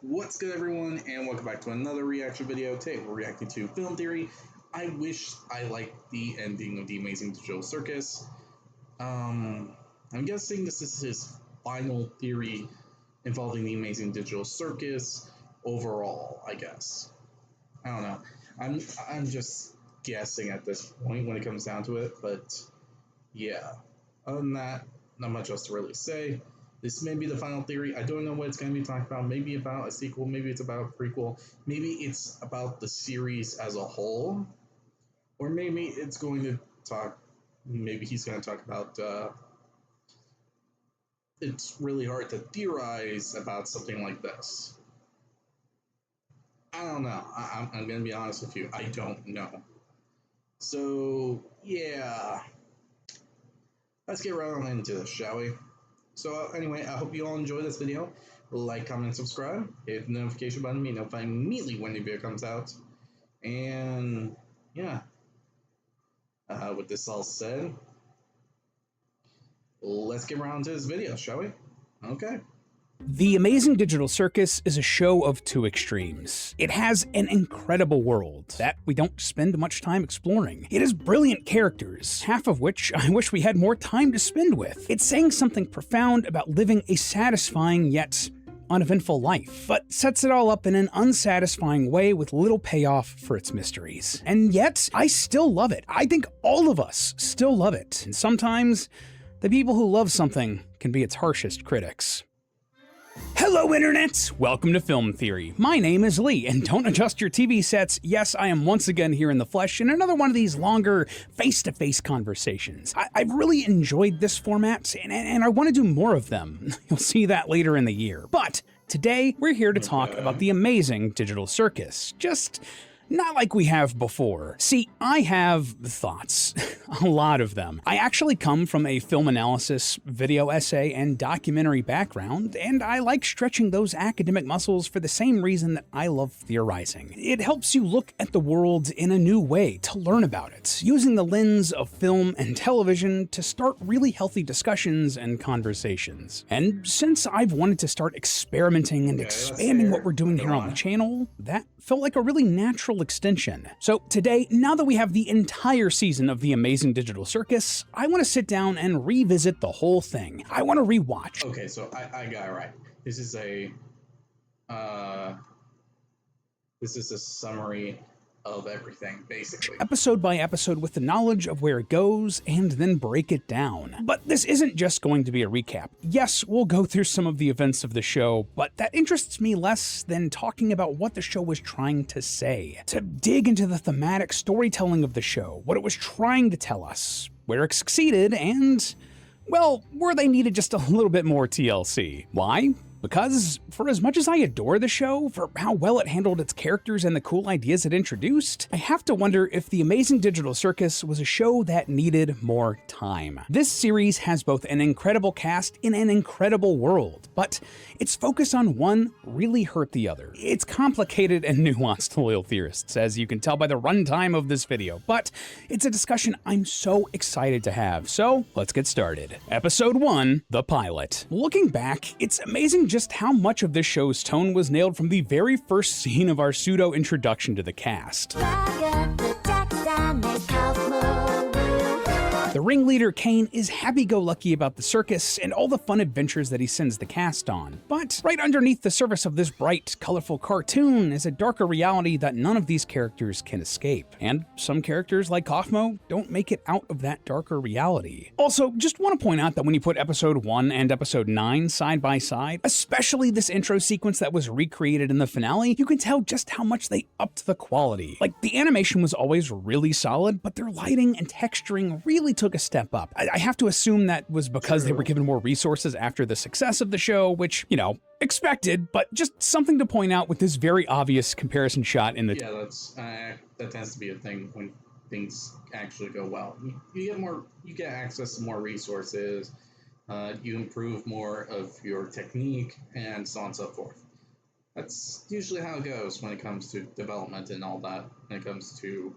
What's good, everyone, and welcome back to another reaction video. Today we're reacting to Film Theory. I wish I liked the ending of the Amazing Digital Circus. I'm guessing this is his final theory involving the Amazing Digital Circus overall, I guess. I don't know. I'm just guessing at this point when it comes down to it, but yeah. Other than that, not much else to really say. This may be the final theory. I don't know what it's going to be talking about. Maybe about a sequel. Maybe it's about a prequel. Maybe it's about the series as a whole. Or maybe it's going to talk. Maybe he's going to talk about. It's really hard to theorize about something like this. I don't know. I'm going to be honest with you. I don't know. So, yeah. Let's get right on into this, shall we? So anyway, I hope you all enjoy this video. Like, comment, and subscribe. Hit the notification button to be notified immediately when the video comes out. And yeah, with this all said, let's get around to this video, shall we? Okay. The Amazing Digital Circus is a show of two extremes. It has an incredible world that we don't spend much time exploring. It has brilliant characters, half of which I wish we had more time to spend with. It's saying something profound about living a satisfying yet uneventful life, but sets it all up in an unsatisfying way with little payoff for its mysteries. And yet, I still love it. I think all of us still love it. And sometimes, the people who love something can be its harshest critics. Hello, Internet! Welcome to Film Theory. My name is Lee, and don't adjust your TV sets. Yes, I am once again here in the flesh in another one of these longer face-to-face conversations. I've really enjoyed this format, and I want to do more of them. You'll see that later in the year. But today, we're here to talk about the Amazing Digital Circus. Just not like we have before. See, I have thoughts, a lot of them. I actually come from a film analysis, video essay, and documentary background, and I like stretching those academic muscles for the same reason that I love theorizing. It helps you look at the world in a new way, to learn about it, using the lens of film and television to start really healthy discussions and conversations. And since I've wanted to start experimenting and expanding what we're doing here on the channel, that felt like a really natural extension. So today, now that we have the entire season of the Amazing Digital Circus, I want to sit down and revisit the whole thing. I want to rewatch. Okay, so I got it right. This is a summary of everything, basically. Episode by episode with the knowledge of where it goes and then break it down. But this isn't just going to be a recap. Yes, we'll go through some of the events of the show, but that interests me less than talking about what the show was trying to say. To dig into the thematic storytelling of the show, what it was trying to tell us, where it succeeded, and, well, where they needed just a little bit more TLC. Why? Because, for as much as I adore the show, for how well it handled its characters and the cool ideas it introduced, I have to wonder if the Amazing Digital Circus was a show that needed more time. This series has both an incredible cast in an incredible world, but its focus on one really hurt the other. It's complicated and nuanced, loyal theorists, as you can tell by the runtime of this video, but it's a discussion I'm so excited to have, so let's get started. Episode 1, The Pilot. Looking back, it's amazing just how much of this show's tone was nailed from the very first scene of our pseudo-introduction to the cast. The ringleader, Kane, is happy-go-lucky about the circus and all the fun adventures that he sends the cast on. But right underneath the surface of this bright, colorful cartoon is a darker reality that none of these characters can escape. And some characters, like Kaufmo, don't make it out of that darker reality. Also, just want to point out that when you put episode 1 and episode 9 side by side, especially this intro sequence that was recreated in the finale, you can tell just how much they upped the quality. Like, the animation was always really solid, but their lighting and texturing really took a step up. I have to assume that was because they were given more resources after the success of the show, which, you know, expected, but just something to point out with this very obvious comparison shot in the... Yeah, that tends to be a thing when things actually go well. You get access to more resources, you improve more of your technique, and so on and so forth. That's usually how it goes when it comes to development and all that, when it comes to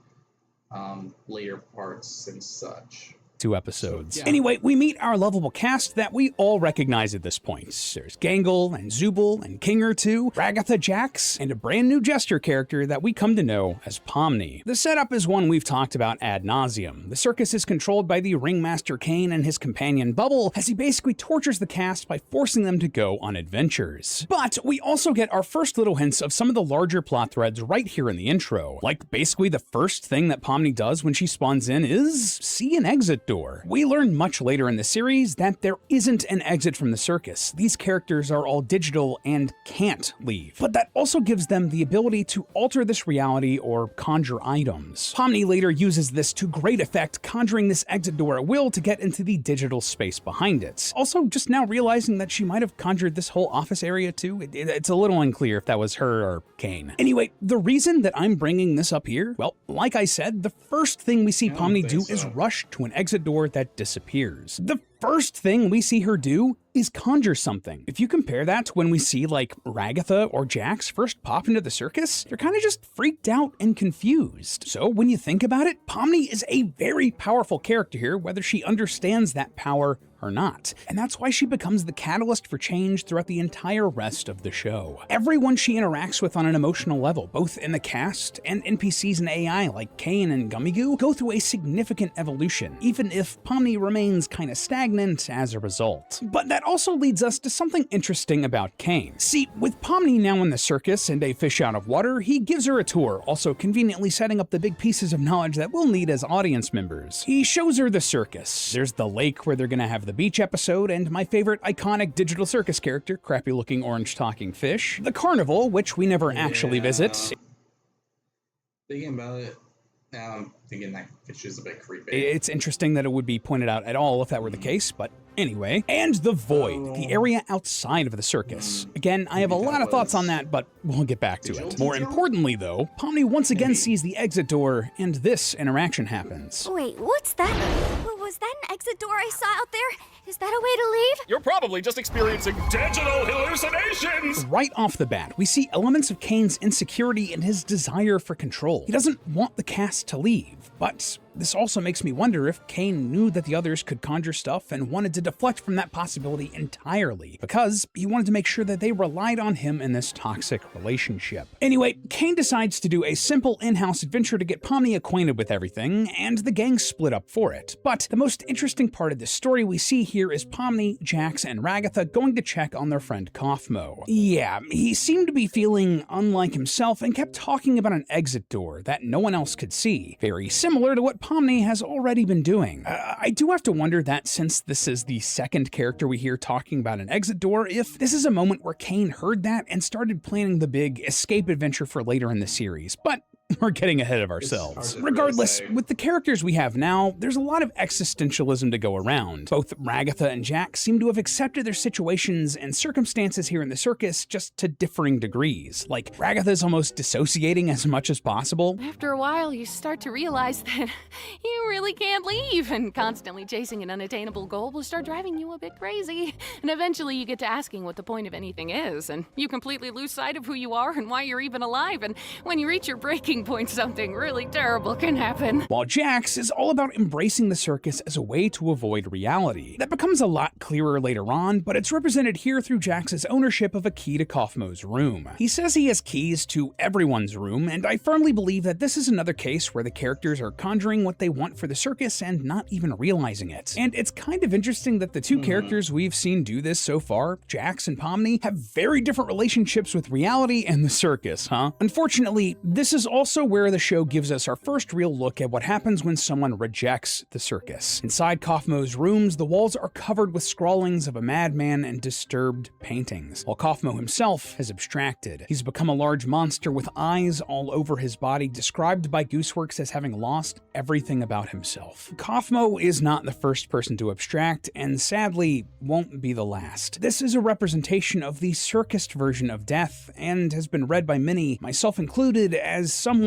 later parts and such. 2 episodes. Anyway, we meet our lovable cast that we all recognize at this point. There's Gangle and Zubul and Kinger too, Ragatha, Jax, and a brand new Jester character that we come to know as Pomni. The setup is one we've talked about ad nauseum. The circus is controlled by the ringmaster Kane and his companion Bubble, as he basically tortures the cast by forcing them to go on adventures. But we also get our first little hints of some of the larger plot threads right here in the intro. Like, basically the first thing that Pomni does when she spawns in is see an exit door. We learn much later in the series that there isn't an exit from the circus. These characters are all digital and can't leave. But that also gives them the ability to alter this reality or conjure items. Pomni later uses this to great effect, conjuring this exit door at will to get into the digital space behind it. Also, just now realizing that she might have conjured this whole office area too. It's a little unclear if that was her or Kane. Anyway, the reason that I'm bringing this up here, well, like I said, the first thing we see Pomni do is rush to an exit door that disappears. The first thing we see her do is conjure something. If you compare that to when we see like Ragatha or Jax first pop into the circus, they're kind of just freaked out and confused. So when you think about it, Pomni is a very powerful character here, whether she understands that power or not. And that's why she becomes the catalyst for change throughout the entire rest of the show. Everyone she interacts with on an emotional level, both in the cast and NPCs and AI like Kane and Gummigoo, go through a significant evolution, even if Pomni remains kind of stagnant as a result. But that also leads us to something interesting about Kane. See, with Pomni now in the circus and a fish out of water, he gives her a tour, also conveniently setting up the big pieces of knowledge that we'll need as audience members. He shows her the circus. There's the lake where they're gonna have the beach episode, and my favorite iconic digital circus character, crappy-looking orange talking fish. The carnival, which we never actually visit. Thinking about it, now I'm thinking that fish is a bit creepy. It's interesting that it would be pointed out at all if that were the case, but anyway. And the Void, the area outside of the circus. Again, I have a lot of thoughts on that, but we'll get back to it. More importantly, though, Pomni once again sees the exit door, and this interaction happens. Wait, what's that? Was that an exit door I saw out there? Is that a way to leave? You're probably just experiencing digital hallucinations! Right off the bat, we see elements of Kane's insecurity and his desire for control. He doesn't want the cast to leave, but this also makes me wonder if Kane knew that the others could conjure stuff and wanted to deflect from that possibility entirely, because he wanted to make sure that they relied on him in this toxic relationship. Anyway, Kane decides to do a simple in-house adventure to get Pomni acquainted with everything, and the gang split up for it. But the most interesting part of this story we see here is Pomni, Jax, and Ragatha going to check on their friend Kaufmo. Yeah, he seemed to be feeling unlike himself and kept talking about an exit door that no one else could see, very similar to what Pomni has already been doing. I do have to wonder that since this is the second character we hear talking about an exit door, if this is a moment where Kane heard that and started planning the big escape adventure for later in the series. But we're getting ahead of ourselves. Regardless, with the characters we have now, there's a lot of existentialism to go around. Both Ragatha and Jax seem to have accepted their situations and circumstances here in the circus, just to differing degrees. Like, Ragatha's almost dissociating as much as possible. After a while, you start to realize that you really can't leave, and constantly chasing an unattainable goal will start driving you a bit crazy. And eventually you get to asking what the point of anything is, and you completely lose sight of who you are and why you're even alive, and when you reach your breaking point, something really terrible can happen. While Jax is all about embracing the circus as a way to avoid reality. That becomes a lot clearer later on, but it's represented here through Jax's ownership of a key to Kaufmo's room. He says he has keys to everyone's room, and I firmly believe that this is another case where the characters are conjuring what they want for the circus and not even realizing it. And it's kind of interesting that the two characters we've seen do this so far, Jax and Pomni, have very different relationships with reality and the circus, huh? Unfortunately, this is also where the show gives us our first real look at what happens when someone rejects the circus. Inside Kaufmo's rooms, the walls are covered with scrawlings of a madman and disturbed paintings, while Kaufmo himself has abstracted. He's become a large monster with eyes all over his body, described by Gooseworks as having lost everything about himself. Kaufmo is not the first person to abstract, and sadly, won't be the last. This is a representation of the circused version of death, and has been read by many, myself included, as someone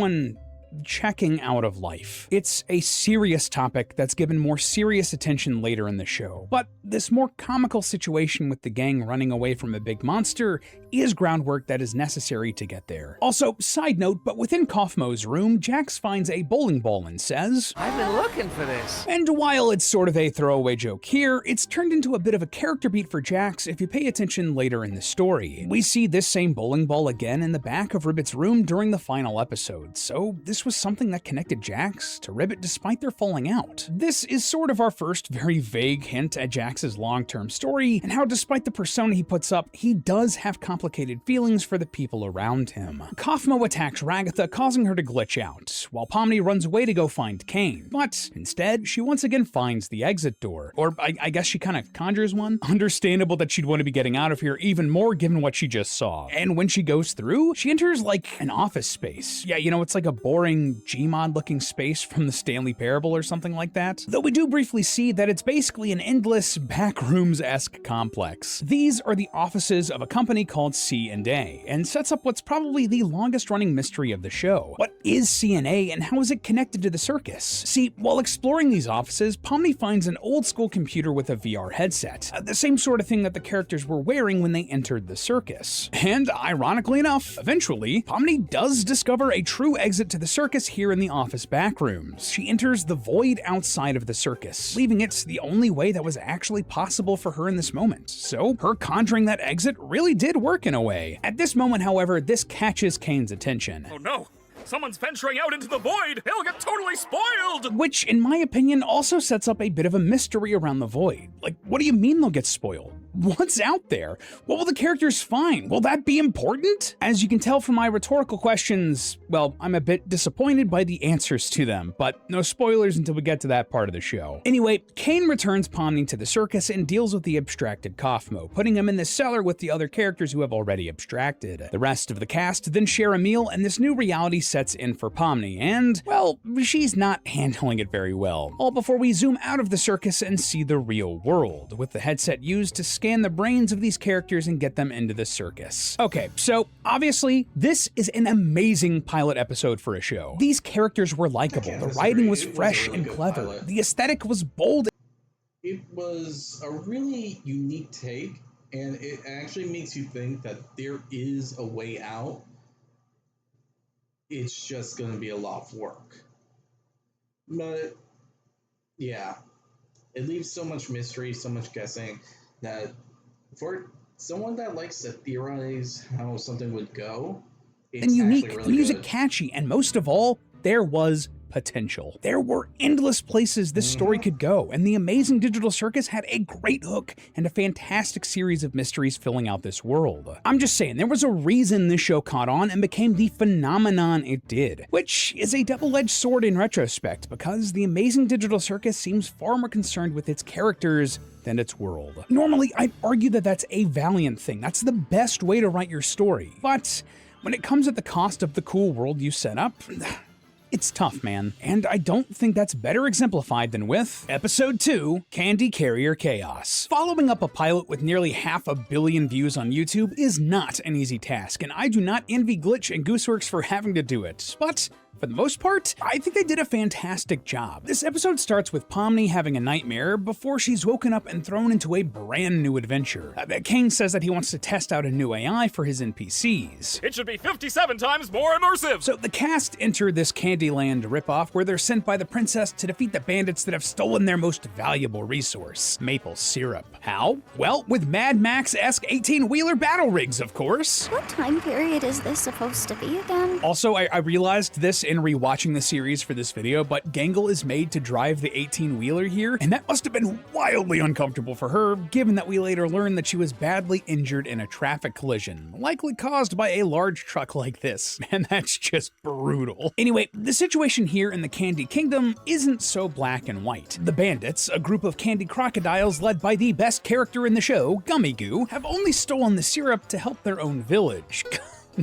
checking out of life. It's a serious topic that's given more serious attention later in the show, but this more comical situation with the gang running away from a big monster is groundwork that is necessary to get there. Also, side note, but within Kaufmo's room, Jax finds a bowling ball and says, "I've been looking for this." And while it's sort of a throwaway joke here, it's turned into a bit of a character beat for Jax if you pay attention later in the story. We see this same bowling ball again in the back of Ribbit's room during the final episode, so this was something that connected Jax to Ribbit despite their falling out. This is sort of our first very vague hint at Jax's long-term story, and how despite the persona he puts up, he does have complicated feelings for the people around him. Kaufmo attacks Ragatha, causing her to glitch out, while Pomni runs away to go find Kane. But instead, she once again finds the exit door. Or I guess she kind of conjures one? Understandable that she'd want to be getting out of here even more given what she just saw. And when she goes through, she enters like an office space. Yeah, you know, it's like a boring Gmod looking space from the Stanley Parable or something like that. Though we do briefly see that it's basically an endless backrooms-esque complex. These are the offices of a company called C&A, and sets up what's probably the longest running mystery of the show. What is C&A and how is it connected to the circus? See, while exploring these offices, Pomni finds an old school computer with a VR headset, the same sort of thing that the characters were wearing when they entered the circus. And ironically enough, eventually, Pomni does discover a true exit to the circus here in the office backrooms. She enters the void outside of the circus, leaving it the only way that was actually possible for her in this moment. So her conjuring that exit really did work in a way. At this moment, however, this catches Kane's attention. Oh no! Someone's venturing out into the void! He'll get totally spoiled! Which, in my opinion, also sets up a bit of a mystery around the void. Like, what do you mean they'll get spoiled? What's out there? What will the characters find? Will that be important? As you can tell from my rhetorical questions, well, I'm a bit disappointed by the answers to them, but no spoilers until we get to that part of the show. Anyway, Kane returns Pomni to the circus and deals with the abstracted Kaufmo, putting him in the cellar with the other characters who have already abstracted. The rest of the cast then share a meal, and this new reality sets in for Pomni, and, well, she's not handling it very well. All before we zoom out of the circus and see the real world, with the headset used to scan the brains of these characters and get them into the circus. Okay, so obviously, this is an amazing pilot episode for a show. These characters were likable, the writing was fresh and clever, the aesthetic was bold. It was a really unique take, and it actually makes you think that there is a way out. It's just going to be a lot of work. But, yeah, it leaves so much mystery, so much guessing, that for someone that likes to theorize how something would go, it's and unique, really the music good. catchy, and most of all, there was potential. There were endless places this story could go, and the Amazing Digital Circus had a great hook and a fantastic series of mysteries filling out this world. I'm just saying, there was a reason this show caught on and became the phenomenon it did, which is a double-edged sword in retrospect, because the Amazing Digital Circus seems far more concerned with its characters than its world. Normally, I'd argue that that's a valiant thing. That's the best way to write your story. But when it comes at the cost of the cool world you set up, it's tough, man. And I don't think that's better exemplified than with Episode 2, Candy Carrier Chaos. Following up a pilot with nearly 500 million views on YouTube is not an easy task, and I do not envy Glitch and Gooseworks for having to do it. But for the most part, I think they did a fantastic job. This episode starts with Pomni having a nightmare before she's woken up and thrown into a brand new adventure. Kane says that he wants to test out a new AI for his NPCs. It should be 57 times more immersive! So the cast enter this Candyland ripoff where they're sent by the princess to defeat the bandits that have stolen their most valuable resource, maple syrup. How? Well, with Mad Max-esque 18-wheeler battle rigs, of course. What time period is this supposed to be again? Also, I realized this in rewatching the series for this video, but Gangle is made to drive the 18-wheeler here, and that must have been wildly uncomfortable for her, given that we later learned that she was badly injured in a traffic collision, likely caused by a large truck like this. And that's just brutal. Anyway, the situation here in the Candy Kingdom isn't so black and white. The bandits, a group of candy crocodiles led by the best character in the show, Gummy Goo, have only stolen the syrup to help their own village.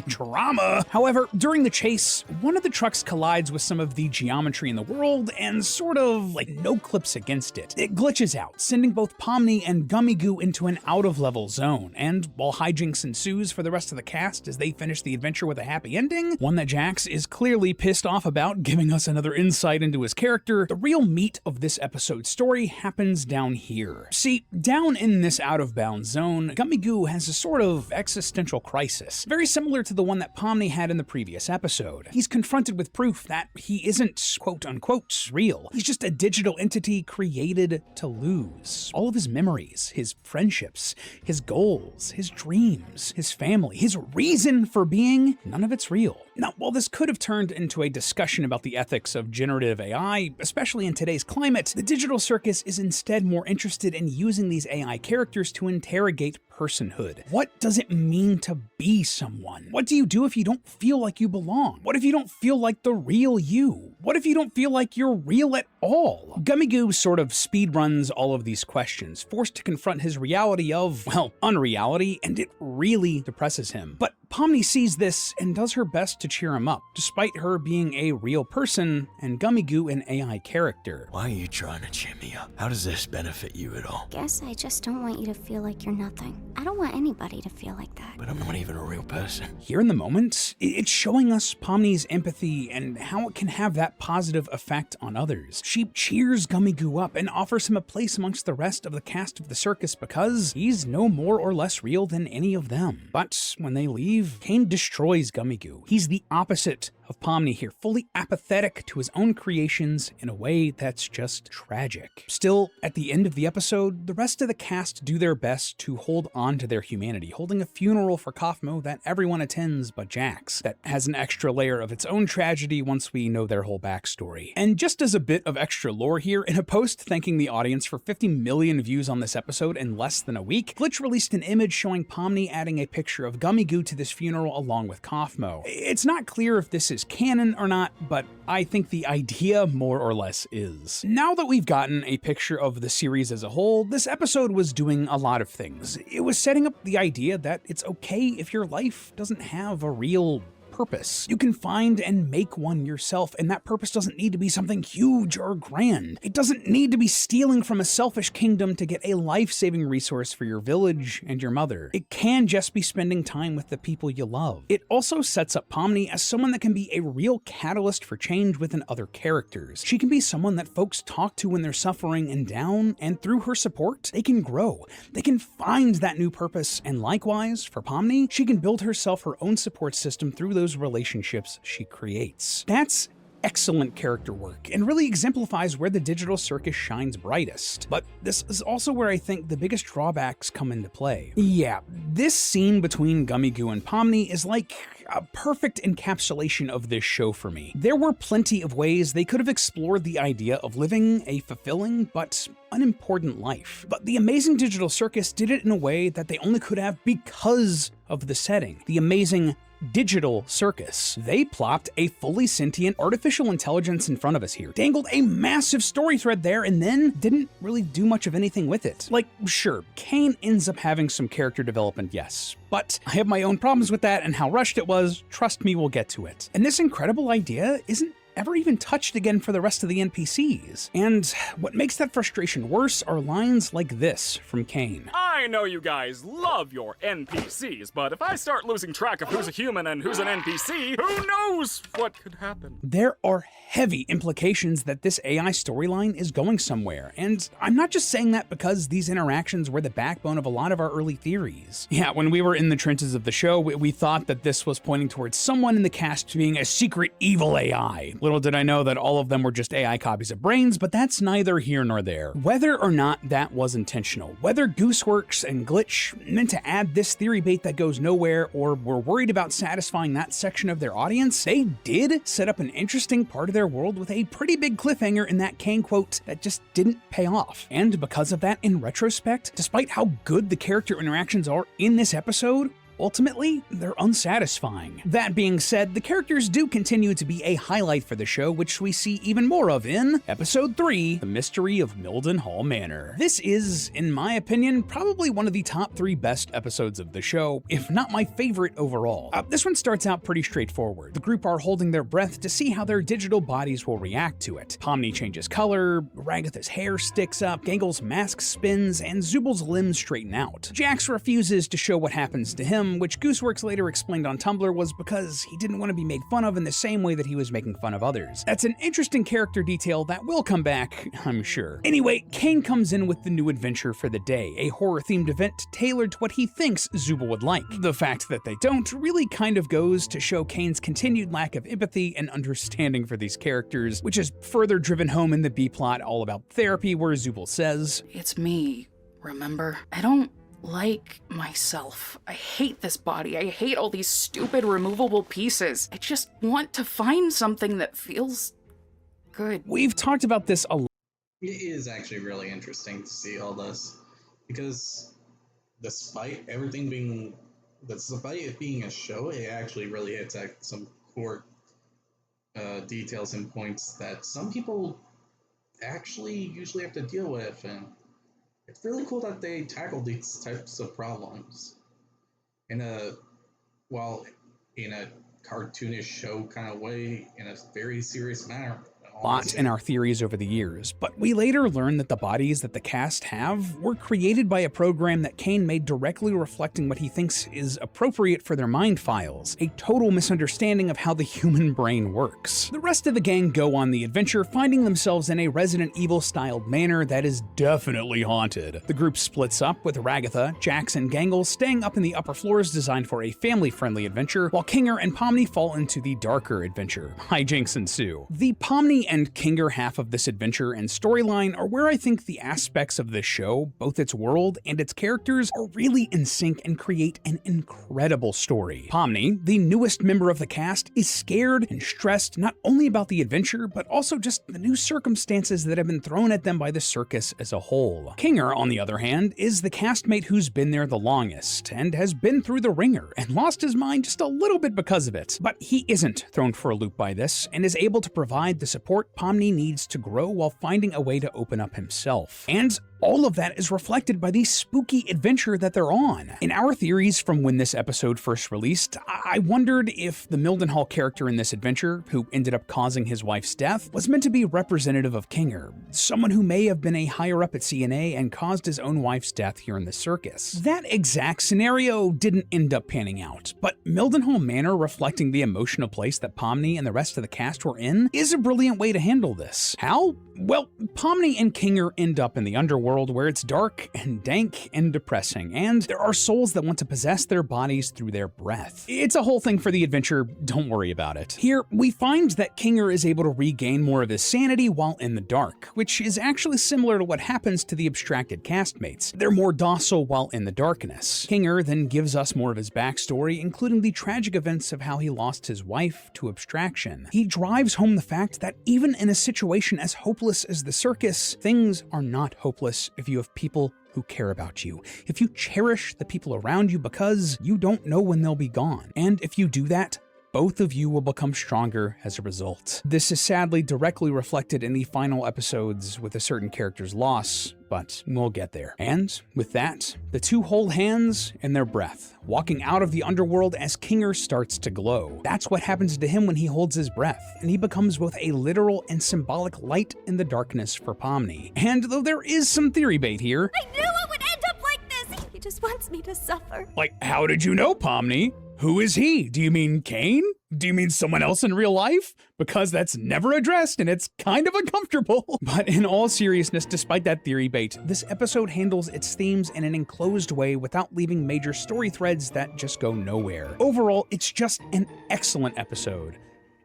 Drama. However, during the chase, one of the trucks collides with some of the geometry in the world and sort of no clips against it. It glitches out, sending both Pomni and Gummy Goo into an out-of-level zone, and while hijinks ensues for the rest of the cast as they finish the adventure with a happy ending, one that Jax is clearly pissed off about, giving us another insight into his character, the real meat of this episode's story happens down here. See, down in this out-of-bounds zone, Gummy Goo has a sort of existential crisis, very similar to the one that Pomni had in the previous episode. He's confronted with proof that he isn't quote-unquote real. He's just a digital entity created to lose. All of his memories, his friendships, his goals, his dreams, his family, his reason for being, none of it's real. Now, while this could have turned into a discussion about the ethics of generative AI, especially in today's climate, the Digital Circus is instead more interested in using these AI characters to interrogate personhood. What does it mean to be someone? What do you do if you don't feel like you belong? What if you don't feel like the real you? What if you don't feel like you're real at all? Gummy Goo sort of speedruns all of these questions, forced to confront his reality of, well, unreality, and it really depresses him. But Pomni sees this and does her best to cheer him up, despite her being a real person and Gummy Goo an AI character. Why are you trying to cheer me up? How does this benefit you at all? Guess I just don't want you to feel like you're nothing. I don't want anybody to feel like that. But I'm not even a real person. Here in the moment, it's showing us Pomni's empathy and how it can have that positive effect on others. She cheers Gummy Goo up and offers him a place amongst the rest of the cast of the circus because he's no more or less real than any of them. But when they leave, Kane destroys Gummy Goo. He's the opposite of Pomni here, fully apathetic to his own creations in a way that's just tragic. Still, at the end of the episode, the rest of the cast do their best to hold on to their humanity, holding a funeral for Kaufmo that everyone attends but Jax, that has an extra layer of its own tragedy once we know their whole backstory. And just as a bit of extra lore here, in a post thanking the audience for 50 million views on this episode in less than a week, Glitch released an image showing Pomni adding a picture of Gummy Goo to this funeral along with Kaufmo. It's not clear if this is canon or not, but I think the idea more or less is. Now that we've gotten a picture of the series as a whole, this episode was doing a lot of things. It was setting up the idea that it's okay if your life doesn't have a real purpose. You can find and make one yourself, and that purpose doesn't need to be something huge or grand. It doesn't need to be stealing from a selfish kingdom to get a life-saving resource for your village and your mother. It can just be spending time with the people you love. It also sets up Pomni as someone that can be a real catalyst for change within other characters. She can be someone that folks talk to when they're suffering and down, and through her support, they can grow. They can find that new purpose, and likewise, for Pomni, she can build herself her own support system through those relationships she creates. That's excellent character work and really exemplifies where the Digital Circus shines brightest. But this is also where I think the biggest drawbacks come into play. Yeah, this scene between Gummy Goo and Pomni is like a perfect encapsulation of this show for me. There were plenty of ways they could have explored the idea of living a fulfilling but unimportant life. But the Amazing Digital Circus did it in a way that they only could have because of the setting. The Amazing Digital Circus. They plopped a fully sentient artificial intelligence in front of us here, dangled a massive story thread there, and then didn't really do much of anything with it. Like, sure, Kane ends up having some character development, yes, but I have my own problems with that and how rushed it was. Trust me, we'll get to it. And this incredible idea isn't ever even touched again for the rest of the NPCs. And what makes that frustration worse are lines like this from Kane. I know you guys love your NPCs, but if I start losing track of who's a human and who's an NPC, who knows what could happen? There are heavy implications that this AI storyline is going somewhere, and I'm not just saying that because these interactions were the backbone of a lot of our early theories. Yeah, when we were in the trenches of the show, we thought that this was pointing towards someone in the cast being a secret evil AI. Little did I know that all of them were just AI copies of brains, but that's neither here nor there. Whether or not that was intentional, whether Gooseworks and Glitch meant to add this theory bait that goes nowhere or were worried about satisfying that section of their audience, they did set up an interesting part of their world with a pretty big cliffhanger in that Kane quote that just didn't pay off. And because of that, in retrospect, despite how good the character interactions are in this episode, ultimately, they're unsatisfying. That being said, the characters do continue to be a highlight for the show, which we see even more of in Episode 3, The Mystery of Mildenhall Manor. This is, in my opinion, probably one of the top 3 best episodes of the show, if not my favorite overall. This one starts out pretty straightforward. The group are holding their breath to see how their digital bodies will react to it. Pomni changes color, Ragatha's hair sticks up, Gangle's mask spins, and Zubal's limbs straighten out. Jax refuses to show what happens to him, which Gooseworks later explained on Tumblr was because he didn't want to be made fun of in the same way that he was making fun of others. That's an interesting character detail that will come back, I'm sure. Anyway, Kane comes in with the new adventure for the day, a horror-themed event tailored to what he thinks Zubal would like. The fact that they don't really kind of goes to show Kane's continued lack of empathy and understanding for these characters, which is further driven home in the B-plot all about therapy, where Zubal says, "It's me, remember? I don't like myself. I hate this body. I hate all these stupid removable pieces. I just want to find something that feels good." We've talked about this a lot. It is actually really interesting to see all this, because despite everything being, despite it being a show, it actually really hits at some core details and points that some people actually usually have to deal with, and it's really cool that they tackle these types of problems in a, well, in a cartoonish show kind of way, in a very serious manner. Lot in our theories over the years, but we later learned that the bodies that the cast have were created by a program that Kane made directly reflecting what he thinks is appropriate for their mind files, a total misunderstanding of how the human brain works. The rest of the gang go on the adventure, finding themselves in a Resident Evil-styled manor that is definitely haunted. The group splits up, with Ragatha, Jax, and Gangle staying up in the upper floors designed for a family-friendly adventure, while Kinger and Pomni fall into the darker adventure. Hijinks ensue. The Pomni and Kinger half of this adventure and storyline are where I think the aspects of this show, both its world and its characters, are really in sync and create an incredible story. Pomni, the newest member of the cast, is scared and stressed not only about the adventure, but also just the new circumstances that have been thrown at them by the circus as a whole. Kinger, on the other hand, is the castmate who's been there the longest, and has been through the ringer, and lost his mind just a little bit because of it. But he isn't thrown for a loop by this, and is able to provide the support Pomni needs to grow while finding a way to open up himself. And all of that is reflected by the spooky adventure that they're on. In our theories from when this episode first released, I wondered if the Mildenhall character in this adventure, who ended up causing his wife's death, was meant to be representative of Kinger, someone who may have been a higher up at CNA and caused his own wife's death here in the circus. That exact scenario didn't end up panning out, but Mildenhall Manor reflecting the emotional place that Pomni and the rest of the cast were in is a brilliant way to handle this. How? Well, Pomni and Kinger end up in the underworld, where it's dark and dank and depressing, and there are souls that want to possess their bodies through their breath. It's a whole thing for the adventure, don't worry about it. Here, we find that Kinger is able to regain more of his sanity while in the dark, which is actually similar to what happens to the abstracted castmates. They're more docile while in the darkness. Kinger then gives us more of his backstory, including the tragic events of how he lost his wife to abstraction. He drives home the fact that even in a situation as hopeless as the circus, things are not hopeless if you have people who care about you, if you cherish the people around you because you don't know when they'll be gone. And if you do that, both of you will become stronger as a result. This is sadly directly reflected in the final episodes with a certain character's loss, but we'll get there. And with that, the two hold hands in their breath, walking out of the underworld as Kinger starts to glow. That's what happens to him when he holds his breath, and he becomes both a literal and symbolic light in the darkness for Pomni. And though there is some theory bait here, I knew it would end up like this! He just wants me to suffer. like, how did you know, Pomni? Who is he? Do you mean Kane? Do you mean someone else in real life? Because that's never addressed and it's kind of uncomfortable. But in all seriousness, despite that theory bait, this episode handles its themes in an enclosed way without leaving major story threads that just go nowhere. Overall, it's just an excellent episode.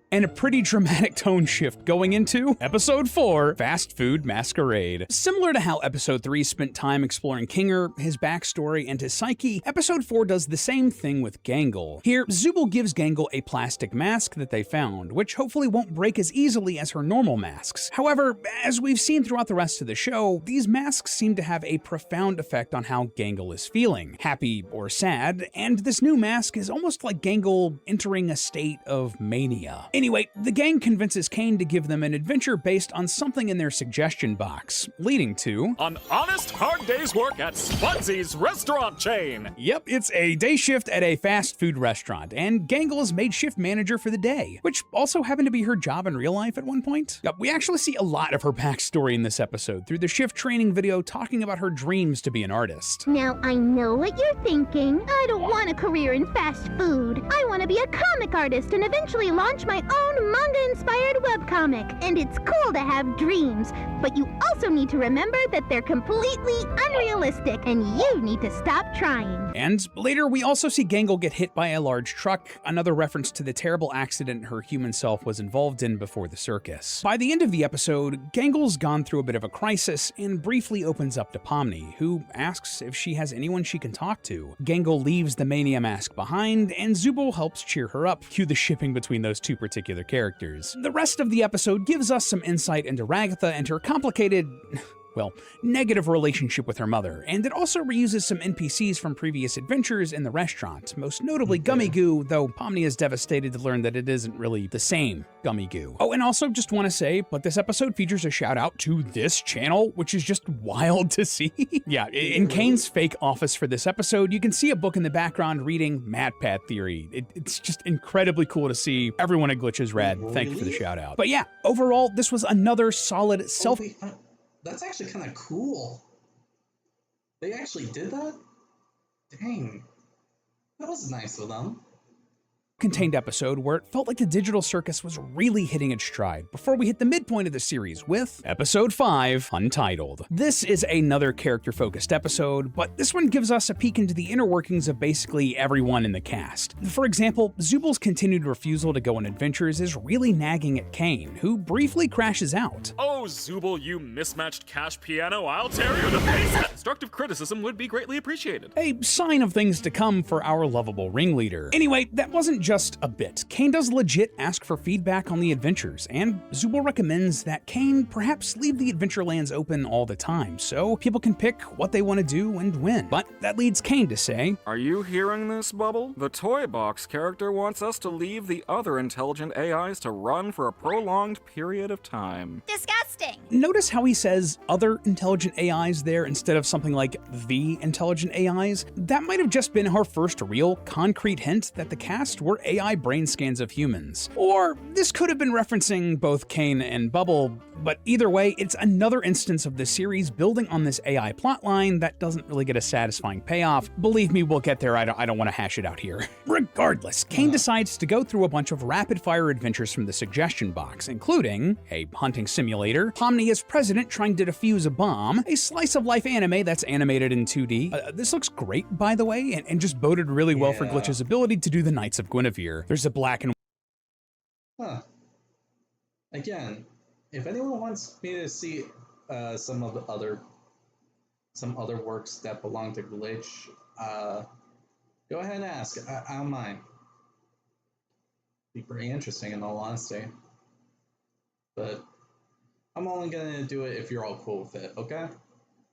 And a pretty dramatic tone shift going into Episode 4, Fast Food Masquerade. Similar to how Episode 3 spent time exploring Kinger, his backstory, and his psyche, Episode 4 does the same thing with Gangle. Here, Zubul gives Gangle a plastic mask that they found, which hopefully won't break as easily as her normal masks. However, as we've seen throughout the rest of the show, these masks seem to have a profound effect on how Gangle is feeling, happy or sad, and this new mask is almost like Gangle entering a state of mania. Anyway, the gang convinces Kane to give them an adventure based on something in their suggestion box, leading to an honest, hard day's work at Spudsy's restaurant chain. Yep, it's a day shift at a fast food restaurant, and Gangle is made shift manager for the day, which also happened to be her job in real life at one point. We actually see a lot of her backstory in this episode through the shift training video talking about her dreams to be an artist. Now, I know what you're thinking. I don't want a career in fast food. I want to be a comic artist and eventually launch my own manga-inspired webcomic. And it's cool to have dreams, but you also need to remember that they're completely unrealistic, and you need to stop trying. And later, we also see Gangle get hit by a large truck, another reference to the terrible accident her human self was involved in before the circus. By the end of the episode, Gangle's gone through a bit of a crisis and briefly opens up to Pomni, who asks if she has anyone she can talk to. Gangle leaves the mania mask behind, and Zubul helps cheer her up, cue the shipping between those two particular characters. The rest of the episode gives us some insight into Ragatha and her complicated, well, negative relationship with her mother, and it also reuses some NPCs from previous adventures in the restaurant, most notably Gummy Goo, though Pomni is devastated to learn that it isn't really the same Gummy Goo. Oh, and also just want to say, but this episode features a shout out to this channel, which is just wild to see. Yeah, in Kane's fake office for this episode, you can see a book in the background reading MatPat Theory. It's just incredibly cool to see. Everyone at Glitch is rad. Thank you for the shout out. But yeah, overall, this was another solid That's actually kind of cool. They actually did that? Dang. That was nice of them. Contained episode where it felt like the digital circus was really hitting its stride before we hit the midpoint of the series with Episode 5, Untitled. This is another character-focused episode, but this one gives us a peek into the inner workings of basically everyone in the cast. For example, Zubul's continued refusal to go on adventures is really nagging at Kane, who briefly crashes out. Oh, Zubul, you mismatched cash piano, I'll tear you to pieces! Constructive criticism would be greatly appreciated. A sign of things to come for our lovable ringleader. Anyway, that wasn't just a bit. Kane does legit ask for feedback on the adventures, and Zubul recommends that Kane perhaps leave the Adventurelands open all the time, so people can pick what they want to do and when. But that leads Kane to say, are you hearing this, Bubble? The Toy Box character wants us to leave the other intelligent AIs to run for a prolonged period of time. Disgusting. Notice how he says other intelligent AIs there instead of something like the intelligent AIs? That might have just been our first real, concrete hint that the cast were AI brain scans of humans. Or this could have been referencing both Kane and Bubble, but either way, it's another instance of the series building on this AI plotline that doesn't really get a satisfying payoff. Believe me, we'll get there, I don't want to hash it out here. Regardless, Kane decides to go through a bunch of rapid-fire adventures from the suggestion box, including a hunting simulator, Pomni as president trying to defuse a bomb, a slice-of-life anime that's animated in 2D. This looks great, by the way, and just boded really well for Glitch's ability to do the Knights of Guinevere. There's a black and Again, if anyone wants me to see some other works that belong to Glitch, go ahead and ask. I don't mind. Be pretty interesting in all honesty. But I'm only gonna do it if you're all cool with it, okay?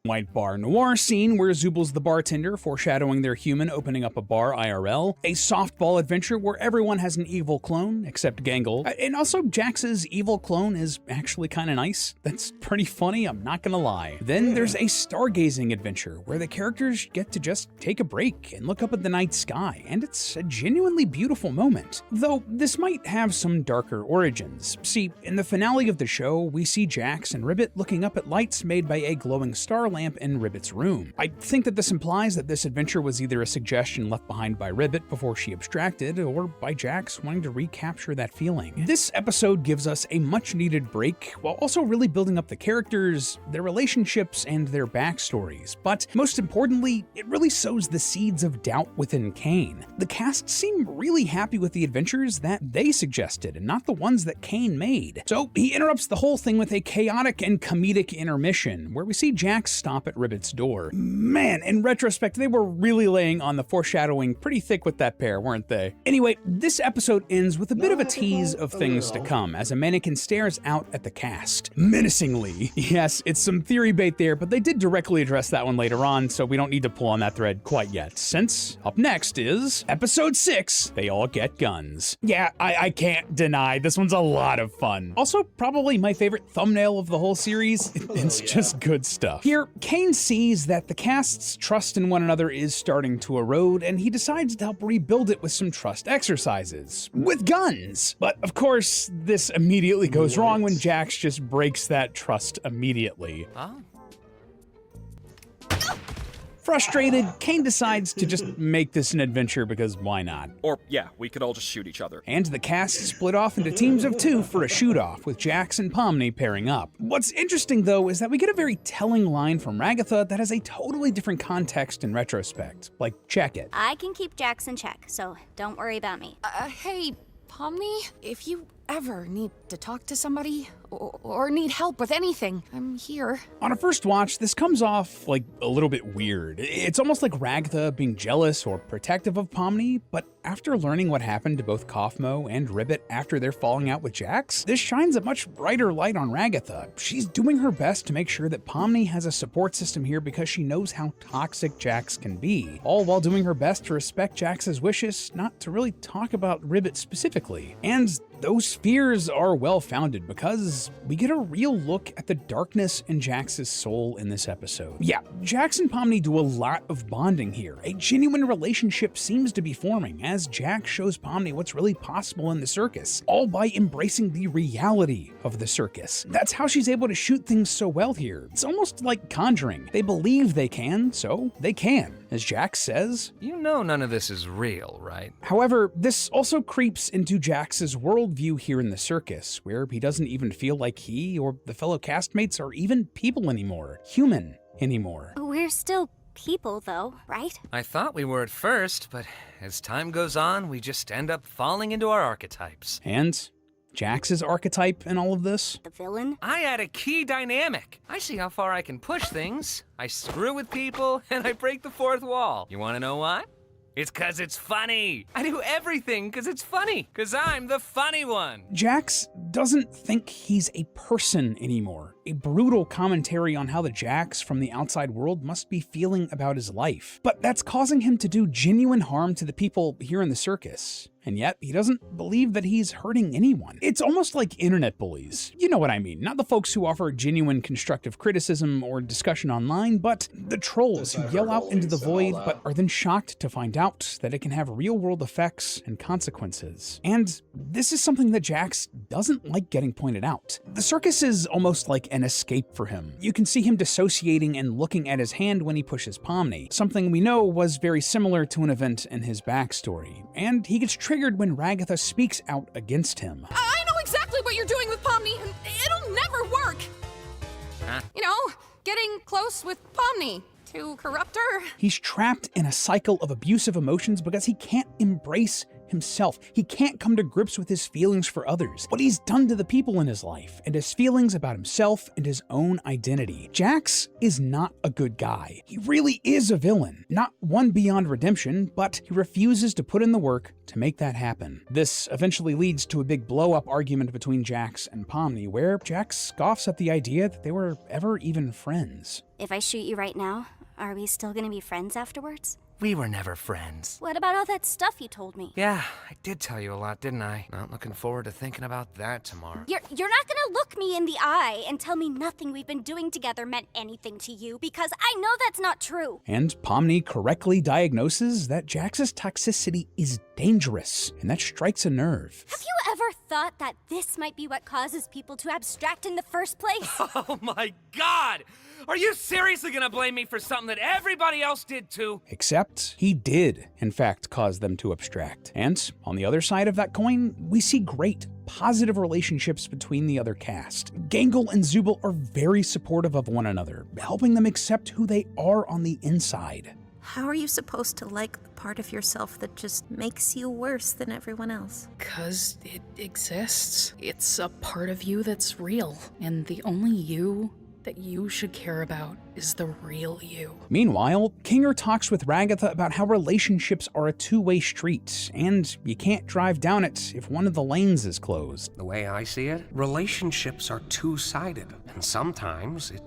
white bar noir scene where Zubul's the bartender, foreshadowing their human opening up a bar IRL, a softball adventure where everyone has an evil clone except Gangle, and also Jax's evil clone is actually kind of nice. That's pretty funny, I'm not gonna lie. Then there's a stargazing adventure where the characters get to just take a break and look up at the night sky, and it's a genuinely beautiful moment. Though this might have some darker origins. See, in the finale of the show, we see Jax and Ribbit looking up at lights made by a glowing star lamp in Ribbit's room. I think that this implies that this adventure was either a suggestion left behind by Ribbit before she abstracted, or by Jax wanting to recapture that feeling. This episode gives us a much-needed break, while also really building up the characters, their relationships, and their backstories. But most importantly, it really sows the seeds of doubt within Kane. The cast seem really happy with the adventures that they suggested, and not the ones that Kane made. So he interrupts the whole thing with a chaotic and comedic intermission, where we see Jax stop at Ribbit's door. Man, in retrospect, they were really laying on the foreshadowing pretty thick with that pair, weren't they? Anyway, this episode ends with a bit of a tease of things to come, as a mannequin stares out at the cast. Menacingly. Yes, it's some theory bait there, but they did directly address that one later on, so we don't need to pull on that thread quite yet, since up next is Episode 6, They All Get Guns. Yeah, I can't deny, this one's a lot of fun. Also, probably my favorite thumbnail of the whole series. It's just good stuff. Here, Kane sees that the cast's trust in one another is starting to erode, and he decides to help rebuild it with some trust exercises. With guns! But of course, this immediately goes wrong when Jax just breaks that trust immediately. Frustrated, Kane decides to just make this an adventure because why not? Or, yeah, we could all just shoot each other. And the cast split off into teams of 2 for a shoot-off, with Jax and Pomni pairing up. What's interesting, though, is that we get a very telling line from Ragatha that has a totally different context in retrospect. Like, check it. I can keep Jax in check, so don't worry about me. Hey, Pomni, if you ever need to talk to somebody or need help with anything, I'm here. On a first watch, this comes off like a little bit weird. It's almost like Ragatha being jealous or protective of Pomni, but after learning what happened to both Kaufmo and Ribbit after their falling out with Jax, this shines a much brighter light on Ragatha. She's doing her best to make sure that Pomni has a support system here because she knows how toxic Jax can be, all while doing her best to respect Jax's wishes not to really talk about Ribbit specifically. And those fears are well-founded because we get a real look at the darkness in Jax's soul in this episode. Yeah, Jax and Pomni do a lot of bonding here. A genuine relationship seems to be forming as Jax shows Pomni what's really possible in the circus, all by embracing the reality of the circus. That's how she's able to shoot things so well here. It's almost like Conjuring. They believe they can, so they can. As Jax says, "You know none of this is real, right?" However, this also creeps into Jax's worldview here in the circus, where he doesn't even feel like he or the fellow castmates are even people anymore, human anymore. We're still people, though, right? I thought we were at first, but as time goes on, we just end up falling into our archetypes. And Jax's archetype in all of this? The villain? I add a key dynamic. I see how far I can push things. I screw with people, and I break the fourth wall. You wanna know why? It's 'cause it's funny. I do everything 'cause it's funny. 'Cause I'm the funny one. Jax doesn't think he's a person anymore. A brutal commentary on how the Jax from the outside world must be feeling about his life. But that's causing him to do genuine harm to the people here in the circus. And yet, he doesn't believe that he's hurting anyone. It's almost like internet bullies. You know what I mean. Not the folks who offer genuine constructive criticism or discussion online, but the trolls who yell out into the void but are then shocked to find out that it can have real-world effects and consequences. And this is something that Jax doesn't like getting pointed out. The circus is almost like an escape for him. You can see him dissociating and looking at his hand when he pushes Pomni, something we know was very similar to an event in his backstory. And he gets triggered when Ragatha speaks out against him. I know exactly what you're doing with Pomni, and it'll never work. Huh? You know, getting close with Pomni to corrupt her. He's trapped in a cycle of abusive emotions because he can't embrace himself. He can't come to grips with his feelings for others, what he's done to the people in his life, and his feelings about himself and his own identity. Jax is not a good guy. He really is a villain. Not one beyond redemption, but he refuses to put in the work to make that happen. This eventually leads to a big blow-up argument between Jax and Pomni, where Jax scoffs at the idea that they were ever even friends. If I shoot you right now, are we still gonna be friends afterwards? We were never friends. What about all that stuff you told me? Yeah, I did tell you a lot, didn't I? Not looking forward to thinking about that tomorrow. You're not gonna look me in the eye and tell me nothing we've been doing together meant anything to you, because I know that's not true. And Pomni correctly diagnoses that Jax's toxicity is dangerous, and that strikes a nerve. Have you ever ever thought that this might be what causes people to abstract in the first place? Oh my God! Are you seriously gonna blame me for something that everybody else did too? Except he did, in fact, cause them to abstract. And on the other side of that coin, we see great, positive relationships between the other cast. Gangle and Zubul are very supportive of one another, helping them accept who they are on the inside. How are you supposed to like the part of yourself that just makes you worse than everyone else? 'Cause it exists. It's a part of you that's real, and the only you that you should care about is the real you. Meanwhile, Kinger talks with Ragatha about how relationships are a two-way street, and you can't drive down it if one of the lanes is closed. The way I see it, relationships are two-sided, and sometimes it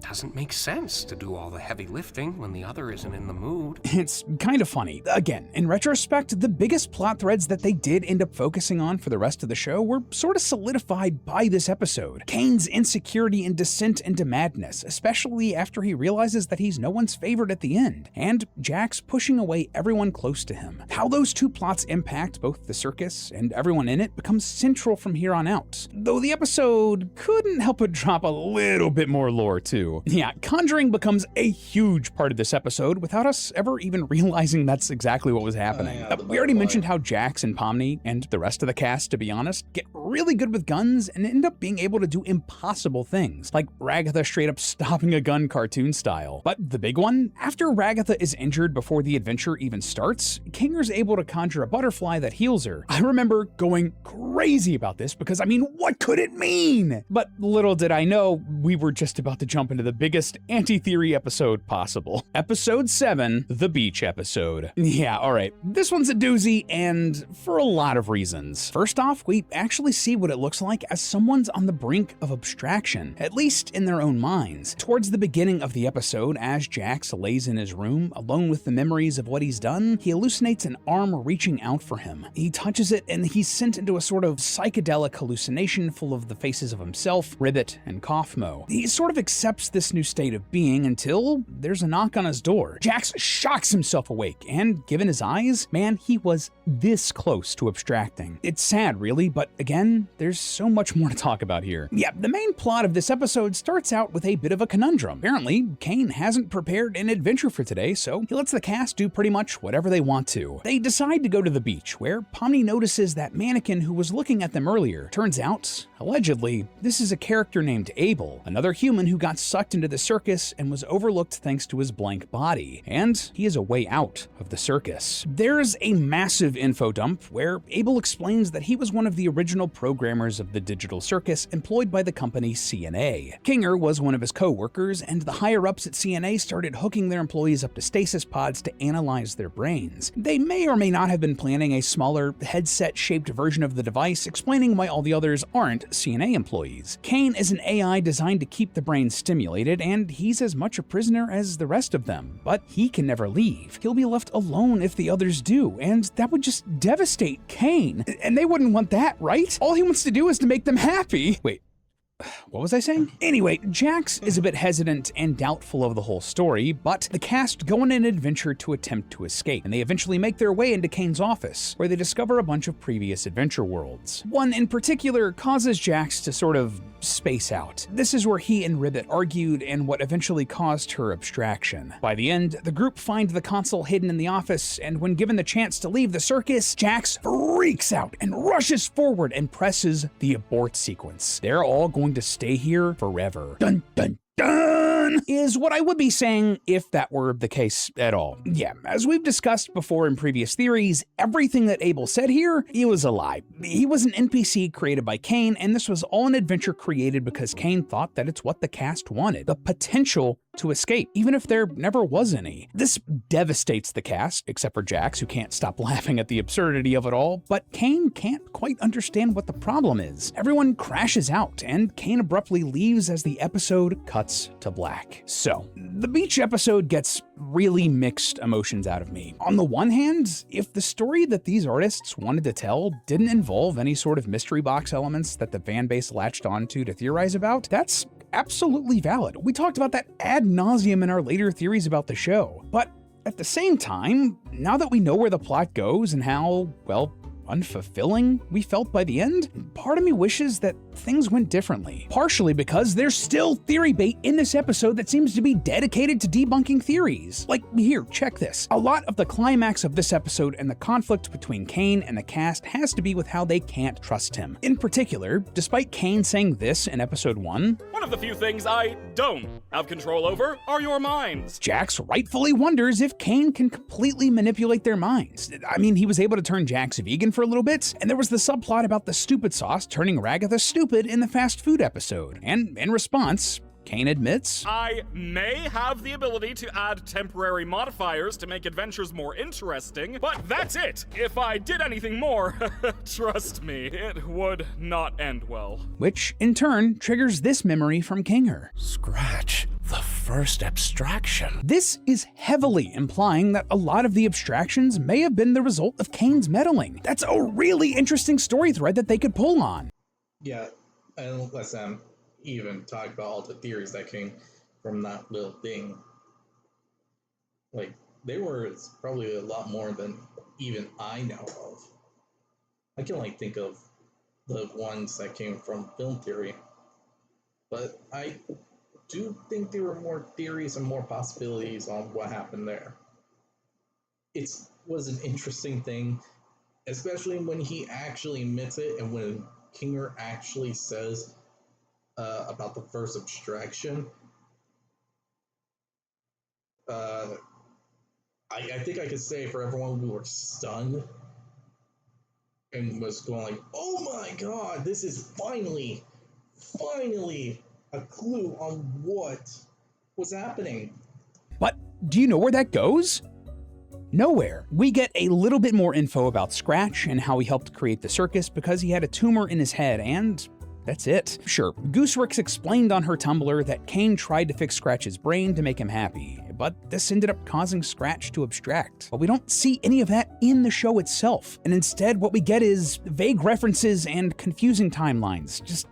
doesn't make sense to do all the heavy lifting when the other isn't in the mood. It's kind of funny. Again, in retrospect, the biggest plot threads that they did end up focusing on for the rest of the show were sort of solidified by this episode. Kane's insecurity and descent into madness, especially after he realizes that he's no one's favorite at the end, and Jax pushing away everyone close to him. How those two plots impact both the circus and everyone in it becomes central from here on out, though the episode couldn't help but drop a little bit more lore too. Yeah, conjuring becomes a huge part of this episode without us ever even realizing that's exactly what was happening. We already mentioned how Jax and Pomni, and the rest of the cast, to be honest, get really good with guns and end up being able to do impossible things, like Ragatha straight up stopping a gun cartoon style. But the big one, after Ragatha is injured before the adventure even starts, Kinger's able to conjure a butterfly that heals her. I remember going crazy about this because, I mean, what could it mean? But little did I know, we were just about to jump into the biggest anti-theory episode possible. Episode 7, the beach episode. Yeah, alright, this one's a doozy, and for a lot of reasons. First off, we actually see what it looks like as someone's on the brink of abstraction, at least in their own minds. Towards the beginning of the episode, as Jax lays in his room, alone with the memories of what he's done, he hallucinates an arm reaching out for him. He touches it, and he's sent into a sort of psychedelic hallucination full of the faces of himself, Ribbit, and Kaufmo. He sort of accepts this new state of being until there's a knock on his door. Jax shocks himself awake, and given his eyes, man, he was this close to abstracting. It's sad, really, but again, there's so much more to talk about here. Yeah, the main plot of this episode starts out with a bit of a conundrum. Apparently, Kane hasn't prepared an adventure for today, so he lets the cast do pretty much whatever they want to. They decide to go to the beach, where Pomni notices that mannequin who was looking at them earlier. Turns out, allegedly, this is a character named Abel, another human who got sucked into the circus and was overlooked thanks to his blank body, and he is a way out of the circus. There's a massive info dump where Abel explains that he was one of the original programmers of the Digital Circus employed by the company CNA. Kinger was one of his co-workers, and the higher-ups at CNA started hooking their employees up to stasis pods to analyze their brains. They may or may not have been planning a smaller, headset-shaped version of the device, explaining why all the others aren't CNA employees. Kane is an AI designed to keep the brain stimulated, and he's as much a prisoner as the rest of them, but he can never leave. He'll be left alone if the others do, and that would just devastate Kane. And they wouldn't want that, right? All he wants to do is to make them happy. Wait, what was I saying? Anyway, Jax is a bit hesitant and doubtful of the whole story, but the cast go on an adventure to attempt to escape, and they eventually make their way into Kane's office, where they discover a bunch of previous adventure worlds. One in particular causes Jax to sort of space out. This is where he and Ribbit argued and what eventually caused her abstraction. By the end, the group find the console hidden in the office, and when given the chance to leave the circus, Jax freaks out and rushes forward and presses the abort sequence. They're all going to stay here forever. Dun dun dun! Is what I would be saying if that were the case at all. Yeah, as we've discussed before in previous theories, everything that Abel said here, it was a lie. He was an NPC created by Kane, and this was all an adventure created because Kane thought that it's what the cast wanted. The potential to escape, even if there never was any. This devastates the cast, except for Jax, who can't stop laughing at the absurdity of it all, but Kane can't quite understand what the problem is. Everyone crashes out, and Kane abruptly leaves as the episode cuts to black. So, the beach episode gets really mixed emotions out of me. On the one hand, if the story that these artists wanted to tell didn't involve any sort of mystery box elements that the fan base latched onto to theorize about, that's absolutely valid. We talked about that ad nauseum in our later theories about the show. But at the same time, now that we know where the plot goes and how, well, unfulfilling we felt by the end, part of me wishes that things went differently. Partially because there's still theory bait in this episode that seems to be dedicated to debunking theories. Like, here, check this. A lot of the climax of this episode and the conflict between Kane and the cast has to be with how they can't trust him. In particular, despite Kane saying this in episode 1, "One of the few things I don't have control over are your minds," Jax rightfully wonders if Kane can completely manipulate their minds. I mean, he was able to turn Jax vegan for a little bit, and there was the subplot about the stupid sauce turning Ragatha stupid in the fast food episode. And in response, Kane admits, "I may have the ability to add temporary modifiers to make adventures more interesting, but that's it. If I did anything more, trust me, it would not end well." Which, in turn, triggers this memory from Kinger. Scratch, the first abstraction. This is heavily implying that a lot of the abstractions may have been the result of Kane's meddling. That's a really interesting story thread that they could pull on. Yeah, and let's even talk about all the theories that came from that little thing. Like, there was probably a lot more than even I know of. I can only think of the ones that came from film theory, but I do think there were more theories and more possibilities on what happened there. It was an interesting thing, especially when he actually admits it and when Kinger actually says about the first abstraction. I think I could say for everyone who were stunned and was going like, "Oh my god, this is finally a clue on what was happening." But do you know where that goes? Nowhere. We get a little bit more info about Scratch and how he helped create the circus because he had a tumor in his head, and that's it. Sure, Gooseworks explained on her Tumblr that Kane tried to fix Scratch's brain to make him happy, but this ended up causing Scratch to abstract. But we don't see any of that in the show itself, and instead what we get is vague references and confusing timelines. Just,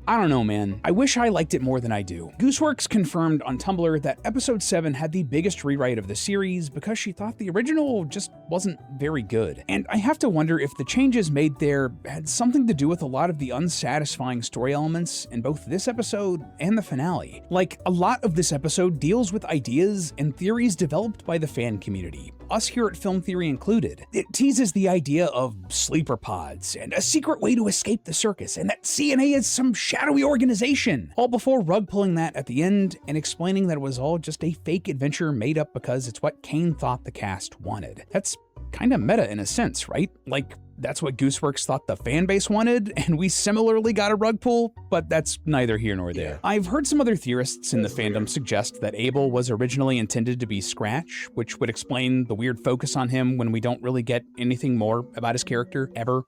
I don't know, man. I wish I liked it more than I do. Gooseworks confirmed on Tumblr that episode 7 had the biggest rewrite of the series because she thought the original just wasn't very good. And I have to wonder if the changes made there had something to do with a lot of the unsatisfying story elements in both this episode and the finale. Like, a lot of this episode deals with ideas and theories developed by the fan community, us here at Film Theory included. It teases the idea of sleeper pods and a secret way to escape the circus, and that CNA is some shadowy organization, all before rug pulling that at the end and explaining that it was all just a fake adventure made up because it's what Kane thought the cast wanted. That's kind of meta in a sense, right? Like, that's what Gooseworks thought the fan base wanted, and we similarly got a rug pull, but that's neither here nor there. I've heard some other theorists in the fandom suggest that Abel was originally intended to be Scratch, which would explain the weird focus on him when we don't really get anything more about his character, ever.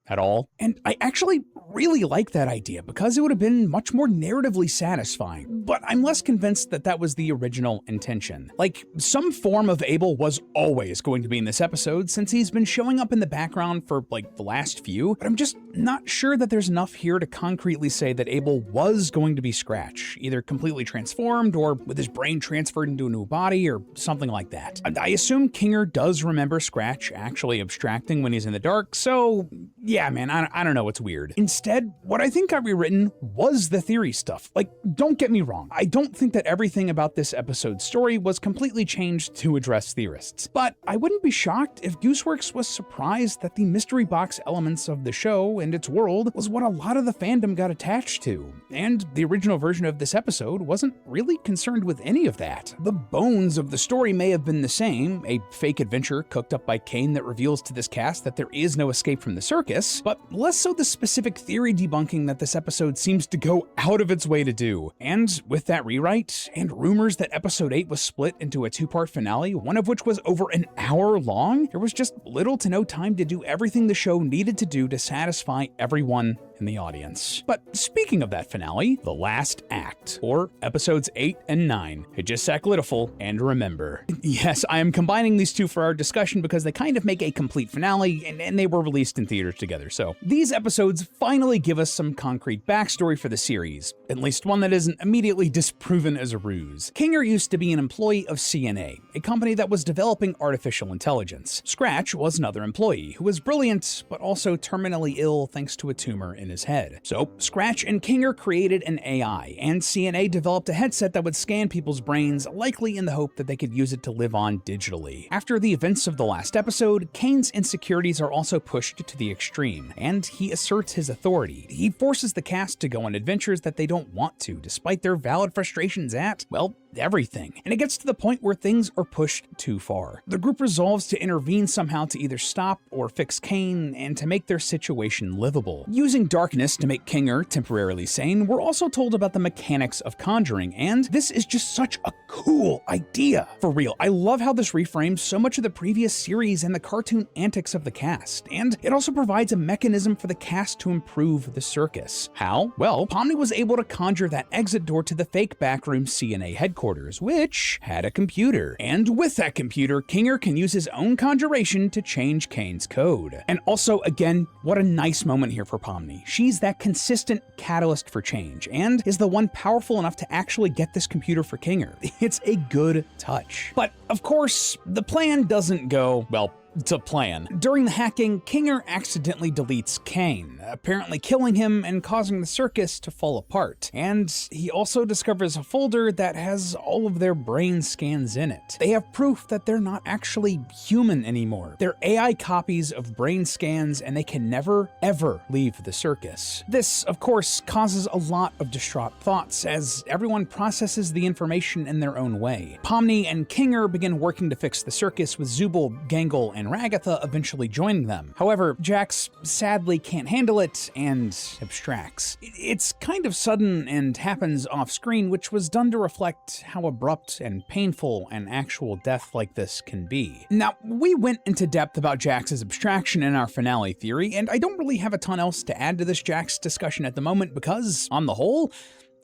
At all. And I actually really like that idea because it would have been much more narratively satisfying, but I'm less convinced that that was the original intention. Like, some form of Abel was always going to be in this episode since he's been showing up in the background for like the last few, but I'm just not sure that there's enough here to concretely say that Abel was going to be Scratch, either completely transformed or with his brain transferred into a new body or something like that. I assume Kinger does remember Scratch actually abstracting when he's in the dark, so yeah, man, I don't know, it's weird. Instead, what I think got rewritten was the theory stuff. Like, don't get me wrong, I don't think that everything about this episode's story was completely changed to address theorists, but I wouldn't be shocked if Gooseworks was surprised that the mystery box elements of the show and its world was what a lot of the fandom got attached to, and the original version of this episode wasn't really concerned with any of that. The bones of the story may have been the same, a fake adventure cooked up by Kane that reveals to this cast that there is no escape from the circus, but less so the specific theory debunking that this episode seems to go out of its way to do. And with that rewrite, and rumors that episode 8 was split into a 2-part finale, one of which was over an hour long, there was just little to no time to do everything the show needed to do to satisfy everyone in the audience. But speaking of that finale, the last act, or episodes 8 and 9, Hijisaklitaful and Remember. Yes, I am combining these two for our discussion because they kind of make a complete finale, and they were released in theaters together. So these episodes finally give us some concrete backstory for the series, at least one that isn't immediately disproven as a ruse. Kinger used to be an employee of CNA, a company that was developing artificial intelligence. Scratch was another employee who was brilliant, but also terminally ill thanks to a tumor in his head. So Scratch and Kinger created an AI, and CNA developed a headset that would scan people's brains, likely in the hope that they could use it to live on digitally. After the events of the last episode, Kane's insecurities are also pushed to the extreme, and he asserts his authority. He forces the cast to go on adventures that they don't want to, despite their valid frustrations at, well, everything. And it gets to the point where things are pushed too far. The group resolves to intervene somehow to either stop or fix Kane and to make their situation livable. Using darkness to make Kinger temporarily sane, we're also told about the mechanics of conjuring, and this is just such a cool idea. For real, I love how this reframes so much of the previous series and the cartoon antics of the cast, and it also provides a mechanism for the cast to improve the circus. How? Well, Pomni was able to conjure that exit door to the fake backroom CNA headquarters, which had a computer. And with that computer, Kinger can use his own conjuration to change Kane's code. And also, again, what a nice moment here for Pomni. She's that consistent catalyst for change, and is the one powerful enough to actually get this computer for Kinger. It's a good touch. But, of course, the plan doesn't go, well, to plan. During the hacking, Kinger accidentally deletes Kane, apparently killing him and causing the circus to fall apart. And he also discovers a folder that has all of their brain scans in it. They have proof that they're not actually human anymore. They're AI copies of brain scans, and they can never, ever leave the circus. This, of course, causes a lot of distraught thoughts as everyone processes the information in their own way. Pomni and Kinger begin working to fix the circus, with Zubul, Gangle, and Ragatha eventually joining them. However, Jax sadly can't handle it and abstracts. It's kind of sudden and happens off-screen, which was done to reflect how abrupt and painful an actual death like this can be. Now, we went into depth about Jax's abstraction in our finale theory, and I don't really have a ton else to add to this Jax discussion at the moment because, on the whole,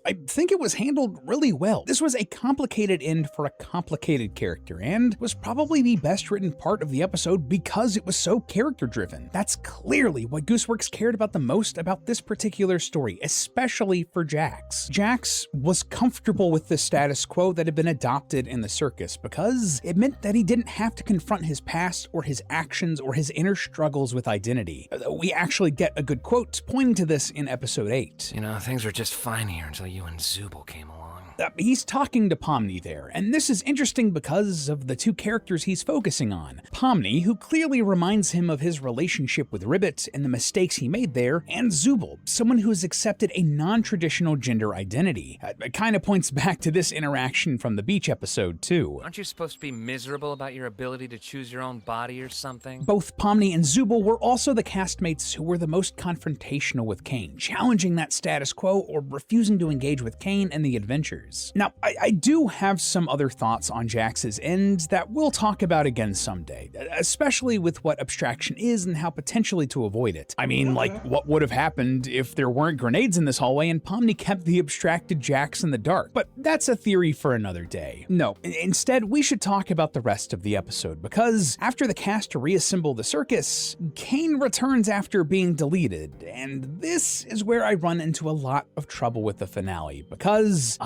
I think it was handled really well. This was a complicated end for a complicated character, and was probably the best written part of the episode because it was so character-driven. That's clearly what Gooseworks cared about the most about this particular story, especially for Jax. Jax was comfortable with the status quo that had been adopted in the circus because it meant that he didn't have to confront his past or his actions or his inner struggles with identity. We actually get a good quote pointing to this in episode 8. You know, things were just fine here until you and Zubul came along. He's talking to Pomni there, and this is interesting because of the two characters he's focusing on. Pomni, who clearly reminds him of his relationship with Ribbit and the mistakes he made there, and Zubul, someone who has accepted a non-traditional gender identity. It kind of points back to this interaction from the beach episode, too. Aren't you supposed to be miserable about your ability to choose your own body or something? Both Pomni and Zubul were also the castmates who were the most confrontational with Kane, challenging that status quo or refusing to engage with Kane and the adventures. Now, I do have some other thoughts on Jax's end that we'll talk about again someday, especially with what abstraction is and how potentially to avoid it. I mean, like, what would have happened if there weren't grenades in this hallway and Pomni kept the abstracted Jax in the dark? But that's a theory for another day. No, instead, we should talk about the rest of the episode, because after the cast reassemble the circus, Kane returns after being deleted, and this is where I run into a lot of trouble with the finale, because,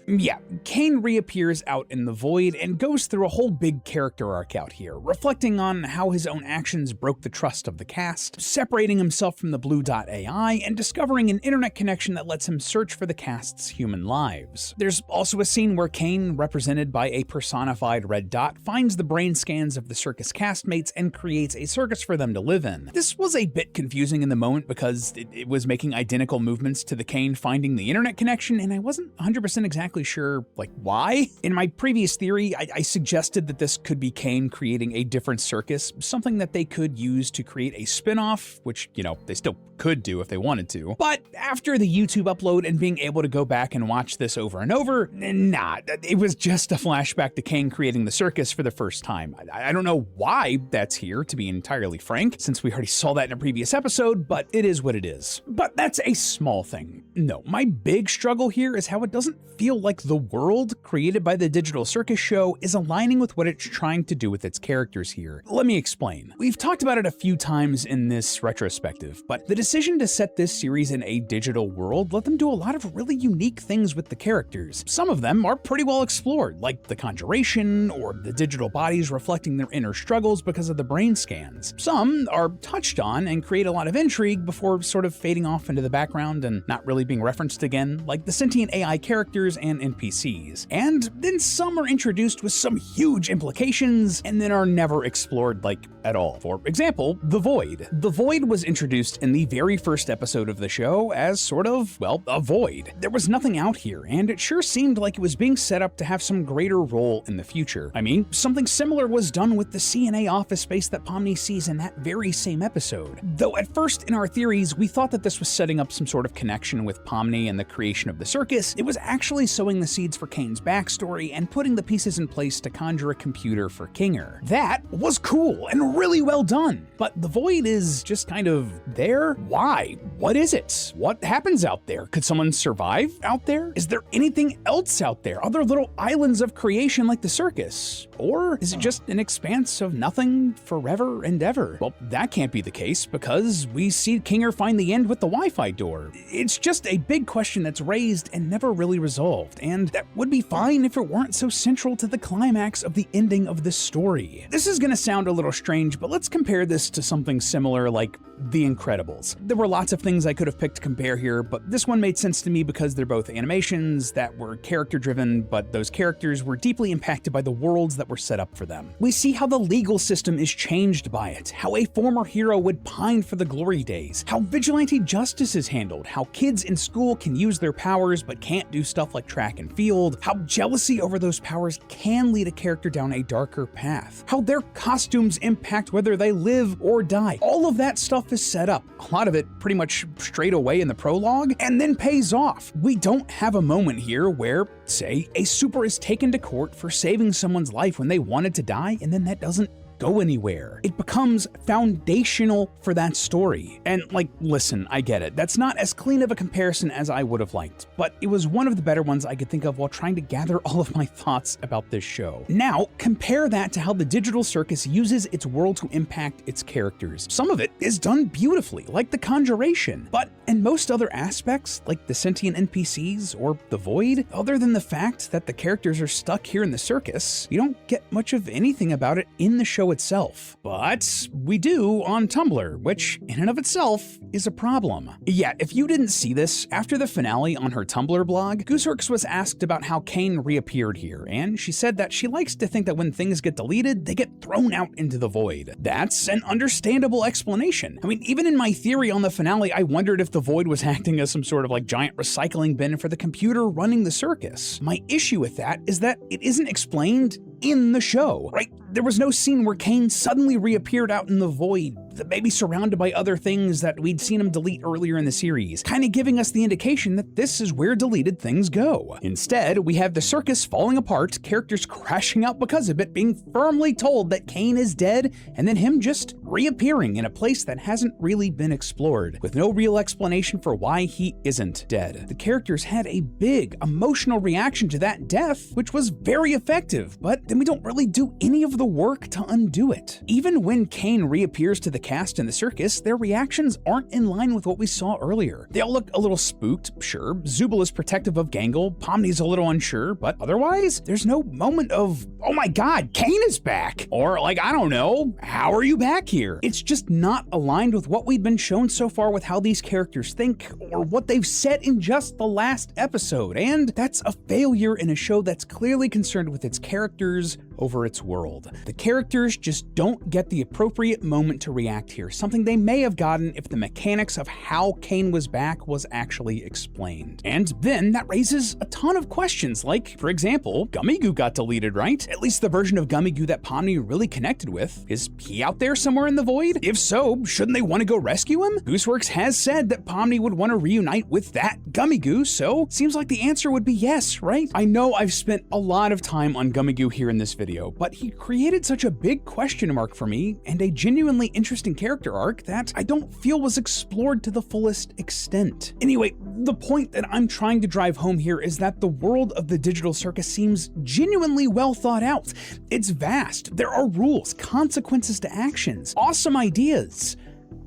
yeah, Kane reappears out in the void and goes through a whole big character arc out here, reflecting on how his own actions broke the trust of the cast, separating himself from the Blue Dot AI, and discovering an internet connection that lets him search for the cast's human lives. There's also a scene where Kane, represented by a personified red dot, finds the brain scans of the circus castmates and creates a circus for them to live in. This was a bit confusing in the moment because it was making identical movements to the Kane finding the internet connection, and I wasn't 100% 100% exactly sure, why. In my previous theory, I suggested that this could be Kane creating a different circus, something that they could use to create a spin-off, which, they still could do if they wanted to. But after the YouTube upload and being able to go back and watch this over and over, nah, it was just a flashback to Kane creating the circus for the first time. I don't know why that's here, to be entirely frank, since we already saw that in a previous episode, but it is what it is. But that's a small thing. No, my big struggle here is how it doesn't feel like the world created by the Digital Circus show is aligning with what it's trying to do with its characters here. Let me explain. We've talked about it a few times in this retrospective, but the decision to set this series in a digital world let them do a lot of really unique things with the characters. Some of them are pretty well explored, like the conjuration or the digital bodies reflecting their inner struggles because of the brain scans. Some are touched on and create a lot of intrigue before sort of fading off into the background and not really being referenced again, like the sentient AI characters and NPCs. And then some are introduced with some huge implications and then are never explored at all. For example, the Void. The Void was introduced in the very first episode of the show as sort of, a void. There was nothing out here, and it sure seemed like it was being set up to have some greater role in the future. I mean, something similar was done with the CNA office space that Pomni sees in that very same episode. Though at first in our theories, we thought that this was setting up some sort of connection with Pomni and the creation of the circus, it was actually sowing the seeds for Kane's backstory and putting the pieces in place to conjure a computer for Kinger. That was cool and really well done, but the Void is just kind of there. Why? What is it? What happens out there? Could someone survive out there? Is there anything else out there? Other little islands of creation like the circus? Or is it just an expanse of nothing forever and ever? Well, that can't be the case because we see Kinger find the end with the Wi-Fi door. It's just a big question that's raised and never really resolved, and that would be fine if it weren't so central to the climax of the ending of this story. This is gonna sound a little strange, but let's compare this to something similar like The Incredibles. There were lots of things I could have picked to compare here, but this one made sense to me because they're both animations that were character-driven, but those characters were deeply impacted by the worlds that were set up for them. We see how the legal system is changed by it, how a former hero would pine for the glory days, how vigilante justice is handled, how kids in school can use their powers but can't do stuff like track and field, how jealousy over those powers can lead a character down a darker path, how their costumes impact whether they live or die. All of that stuff is set up, a lot of it pretty much straight away in the prologue, and then pays off. We don't have a moment here where, say, a super is taken to court for saving someone's life when they wanted to die, and then that doesn't go anywhere. It becomes foundational for that story. And listen, I get it. That's not as clean of a comparison as I would have liked, but it was one of the better ones I could think of while trying to gather all of my thoughts about this show. Now, compare that to how the Digital Circus uses its world to impact its characters. Some of it is done beautifully, like the Conjuration, but in most other aspects, like the sentient NPCs or the Void, other than the fact that the characters are stuck here in the circus, you don't get much of anything about it in the show itself. But we do on Tumblr, which in and of itself is a problem. Yeah, if you didn't see this, after the finale on her Tumblr blog, Gooseworks was asked about how Kane reappeared here, and she said that she likes to think that when things get deleted, they get thrown out into the void. That's an understandable explanation. I mean, even in my theory on the finale, I wondered if the void was acting as some sort of giant recycling bin for the computer running the circus. My issue with that is that it isn't explained in the show, right? There was no scene where Kane suddenly reappeared out in the void, maybe surrounded by other things that we'd seen him delete earlier in the series, kind of giving us the indication that this is where deleted things go. Instead, we have the circus falling apart, characters crashing out because of it, being firmly told that Kane is dead, and then him just reappearing in a place that hasn't really been explored, with no real explanation for why he isn't dead. The characters had a big emotional reaction to that death, which was very effective, but then we don't really do any of the work to undo it. Even when Kane reappears to the cast in the circus, their reactions aren't in line with what we saw earlier. They all look a little spooked, sure. Zubul is protective of Gangle, Pomni's a little unsure, but otherwise, there's no moment of, oh my god, Kane is back! Or I don't know, how are you back here? It's just not aligned with what we've been shown so far with how these characters think, or what they've said in just the last episode, and that's a failure in a show that's clearly concerned with its characters over its world. The characters just don't get the appropriate moment to react react here, something they may have gotten if the mechanics of how Kane was back was actually explained. And then that raises a ton of questions, like, for example, Gummy Goo got deleted, right? At least the version of Gummy Goo that Pomni really connected with. Is he out there somewhere in the void? If so, shouldn't they want to go rescue him? Gooseworks has said that Pomni would want to reunite with that Gummy Goo, so seems like the answer would be yes, right? I know I've spent a lot of time on Gummy Goo here in this video, but he created such a big question mark for me and a genuinely interesting character arc that I don't feel was explored to the fullest extent. Anyway, the point that I'm trying to drive home here is that the world of the Digital Circus seems genuinely well thought out. It's vast. There are rules, consequences to actions, awesome ideas.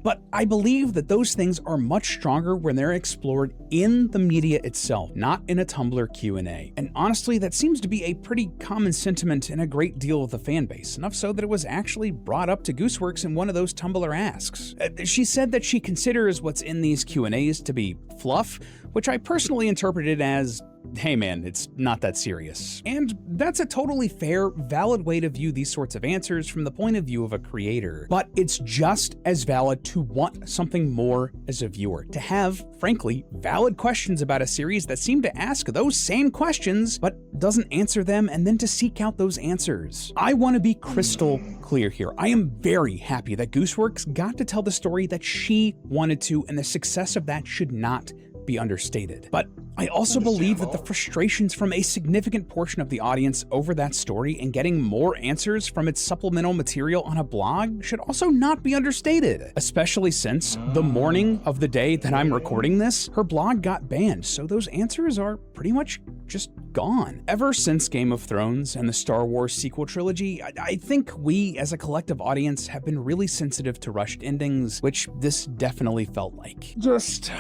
But I believe that those things are much stronger when they're explored in the media itself, not in a Tumblr Q&A. And honestly, that seems to be a pretty common sentiment in a great deal of the fan base, enough so that it was actually brought up to Gooseworks in one of those Tumblr asks. She said that she considers what's in these Q&As to be fluff, which I personally interpreted as, hey man, it's not that serious. And that's a totally fair, valid way to view these sorts of answers from the point of view of a creator. But it's just as valid to want something more as a viewer, to have, frankly, valid questions about a series that seem to ask those same questions, but doesn't answer them, and then to seek out those answers. I want to be crystal clear here. I am very happy that Gooseworks got to tell the story that she wanted to, and the success of that should not be understated. But I also believe that the frustrations from a significant portion of the audience over that story and getting more answers from its supplemental material on a blog should also not be understated, especially since the morning of the day that I'm recording this, her blog got banned, so those answers are pretty much just gone. Ever since Game of Thrones and the Star Wars sequel trilogy, I think we as a collective audience have been really sensitive to rushed endings, which this definitely felt like. Just,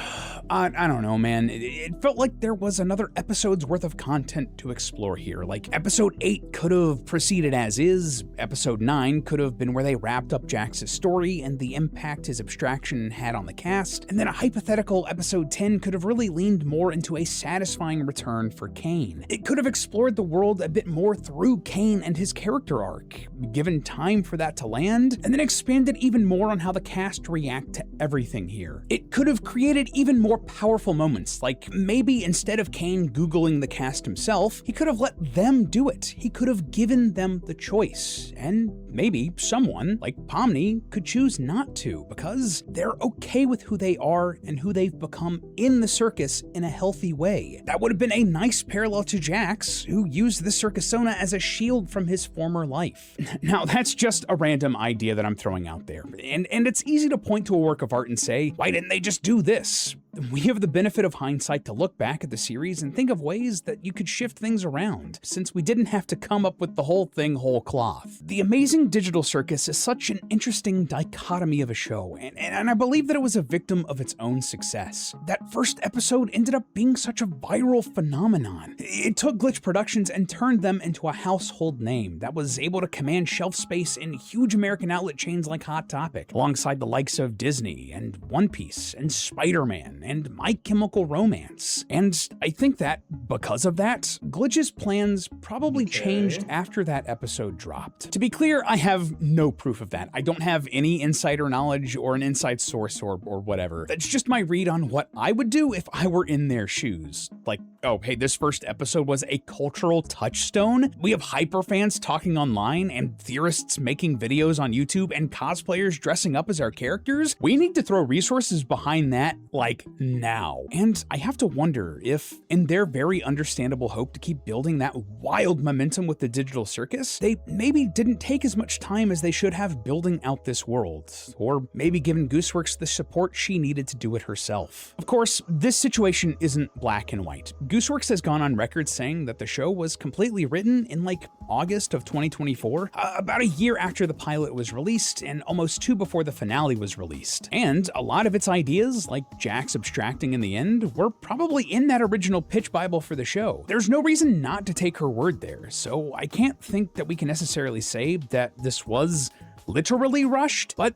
I don't know, man. It felt like there was another episode's worth of content to explore here. Like, episode 8 could have proceeded as is, episode 9 could have been where they wrapped up Jax's story and the impact his abstraction had on the cast, and then a hypothetical episode 10 could have really leaned more into a satisfying return for Kane. It could have explored the world a bit more through Kane and his character arc, given time for that to land, and then expanded even more on how the cast react to everything here. It could have created even more powerful moments, like maybe instead of Kane Googling the cast himself, he could have let them do it. He could have given them the choice, and maybe someone, like Pomni, could choose not to, because they're okay with who they are and who they've become in the circus in a healthy way. That would have been a nice parallel to Jax, who used the Circusona as a shield from his former life. Now, that's just a random idea that I'm throwing out there, and it's easy to point to a work of art and say, why didn't they just do this? We have the benefit of hindsight to look back at the series and think of ways that you could shift things around, since we didn't have to come up with the whole thing whole cloth. The Amazing Digital Circus is such an interesting dichotomy of a show, and I believe that it was a victim of its own success. That first episode ended up being such a viral phenomenon. It took Glitch Productions and turned them into a household name that was able to command shelf space in huge American outlet chains like Hot Topic, alongside the likes of Disney and One Piece and Spider-Man and My Chemical Romance. And I think that, because of that, Glitch's plans probably changed after that episode dropped. To be clear, I have no proof of that. I don't have any insider knowledge or an inside source or whatever. That's just my read on what I would do if I were in their shoes. Like, oh, hey, this first episode was a cultural touchstone. We have hyperfans talking online and theorists making videos on YouTube and cosplayers dressing up as our characters. We need to throw resources behind that, like, now. And I have to wonder if, in their very understandable hope to keep building that wild momentum with the Digital Circus, they maybe didn't take as much time as they should have building out this world, or maybe given Gooseworks the support she needed to do it herself. Of course, this situation isn't black and white. Gooseworks has gone on record saying that the show was completely written in like August of 2024, about a year after the pilot was released and almost 2 before the finale was released. And a lot of its ideas, like Jax abstracting in the end, were probably in that original pitch bible for the show. There's no reason not to take her word there, so I can't think that we can necessarily say that this was literally rushed, but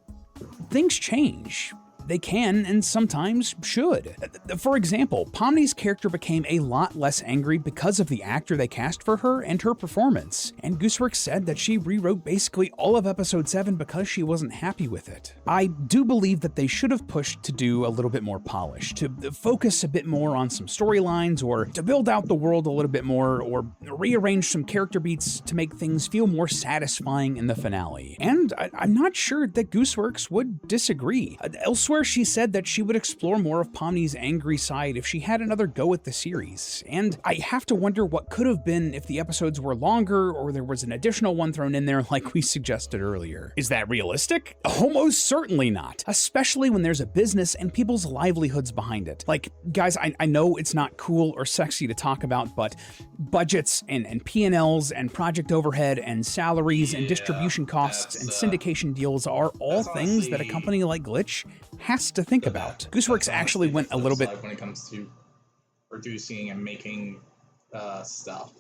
things change. they can and sometimes should. For example, Pomni's character became a lot less angry because of the actor they cast for her and her performance, and Gooseworks said that she rewrote basically all of episode 7 because she wasn't happy with it. I do believe that they should have pushed to do a little bit more polish, to focus a bit more on some storylines, or to build out the world a little bit more, or rearrange some character beats to make things feel more satisfying in the finale. And I'm not sure that Gooseworks would disagree. Elsewhere, she said that she would explore more of Pomni's angry side if she had another go at the series, and I have to wonder what could have been if the episodes were longer or there was an additional one thrown in there like we suggested earlier. Is that realistic? Almost certainly not, especially when there's a business and people's livelihoods behind it. Like, guys, I know it's not cool or sexy to talk about, but budgets and P&Ls and project overhead and salaries and distribution costs and syndication deals are all things that a company like Glitch has to think about. Gooseworks actually went a little bit when it comes to producing and making stuff.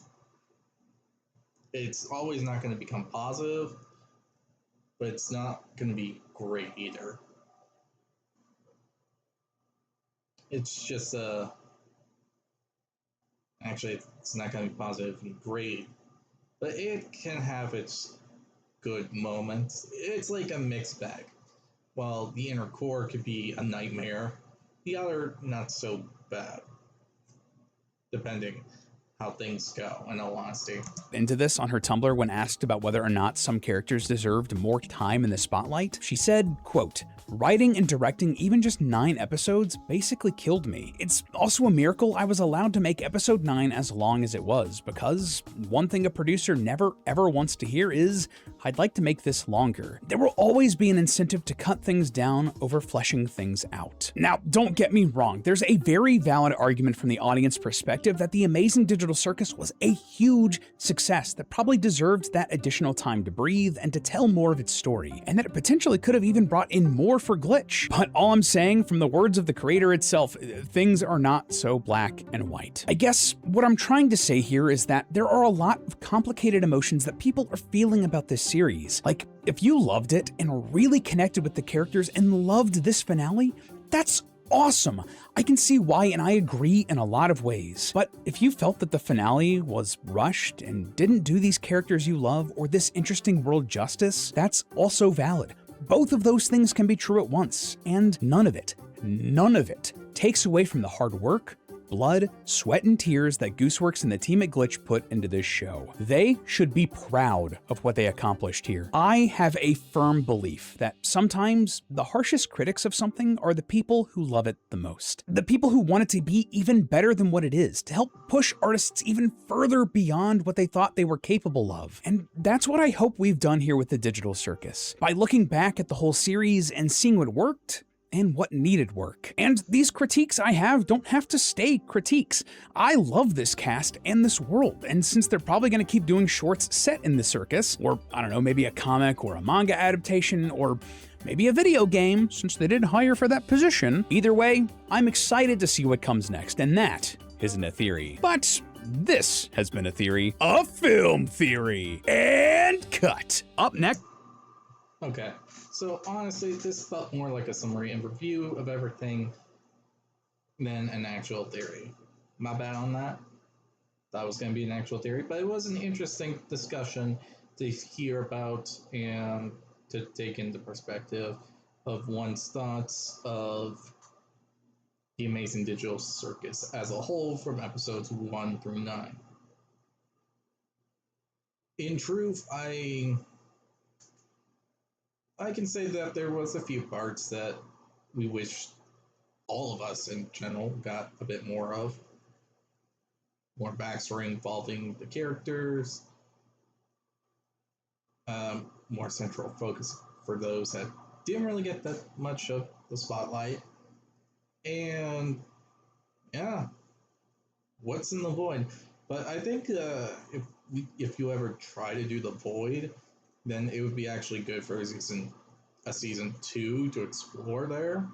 It's always not going to become positive, but it's not going to be great either. It's just actually, it's not going to be positive and great, but it can have its good moments. It's like a mixed bag. While the inner core could be a nightmare, the other not so bad, depending how things go, in all honesty. Into this on her Tumblr when asked about whether or not some characters deserved more time in the spotlight. She said, quote, "Writing and directing even just 9 episodes basically killed me. It's also a miracle I was allowed to make episode 9 as long as it was, because one thing a producer never ever wants to hear is, I'd like to make this longer. There will always be an incentive to cut things down over fleshing things out." Now, don't get me wrong, there's a very valid argument from the audience perspective that the Amazing Digital Circus was a huge success that probably deserved that additional time to breathe and to tell more of its story, and that it potentially could have even brought in more for Glitch. But all I'm saying, from the words of the creator itself, things are not so black and white. I guess what I'm trying to say here is that there are a lot of complicated emotions that people are feeling about this series. Like, if you loved it and really connected with the characters and loved this finale, that's awesome. I can see why, and I agree in a lot of ways. But if you felt that the finale was rushed and didn't do these characters you love or this interesting world justice, that's also valid. Both of those things can be true at once, and none of it takes away from the hard work, blood, sweat, and tears that Gooseworks and the team at Glitch put into this show. They should be proud of what they accomplished here. I have a firm belief that sometimes the harshest critics of something are the people who love it the most. The people who want it to be even better than what it is, to help push artists even further beyond what they thought they were capable of. And that's what I hope we've done here with the Digital Circus. By looking back at the whole series and seeing what worked, and what needed work. And these critiques I have don't have to stay critiques. I love this cast and this world, and since they're probably going to keep doing shorts set in the circus, or I don't know, maybe a comic or a manga adaptation, or maybe a video game, since they did hire for that position, either way, I'm excited to see what comes next, and that isn't a theory. But this has been a theory, a film theory, and cut. Up next. Okay, so honestly, this felt more like a summary and review of everything than an actual theory. My bad on that. That was going to be an actual theory, but it was an interesting discussion to hear about and to take into perspective of one's thoughts of the Amazing Digital Circus as a whole from episodes 1 through 9. In truth, I can say that there was a few parts that we wish all of us in general got a bit more of. More backstory involving the characters. More central focus for those that didn't really get that much of the spotlight. And yeah, what's in the void? But I think if you ever try to do the void, then it would be actually good for a season 2 to explore there.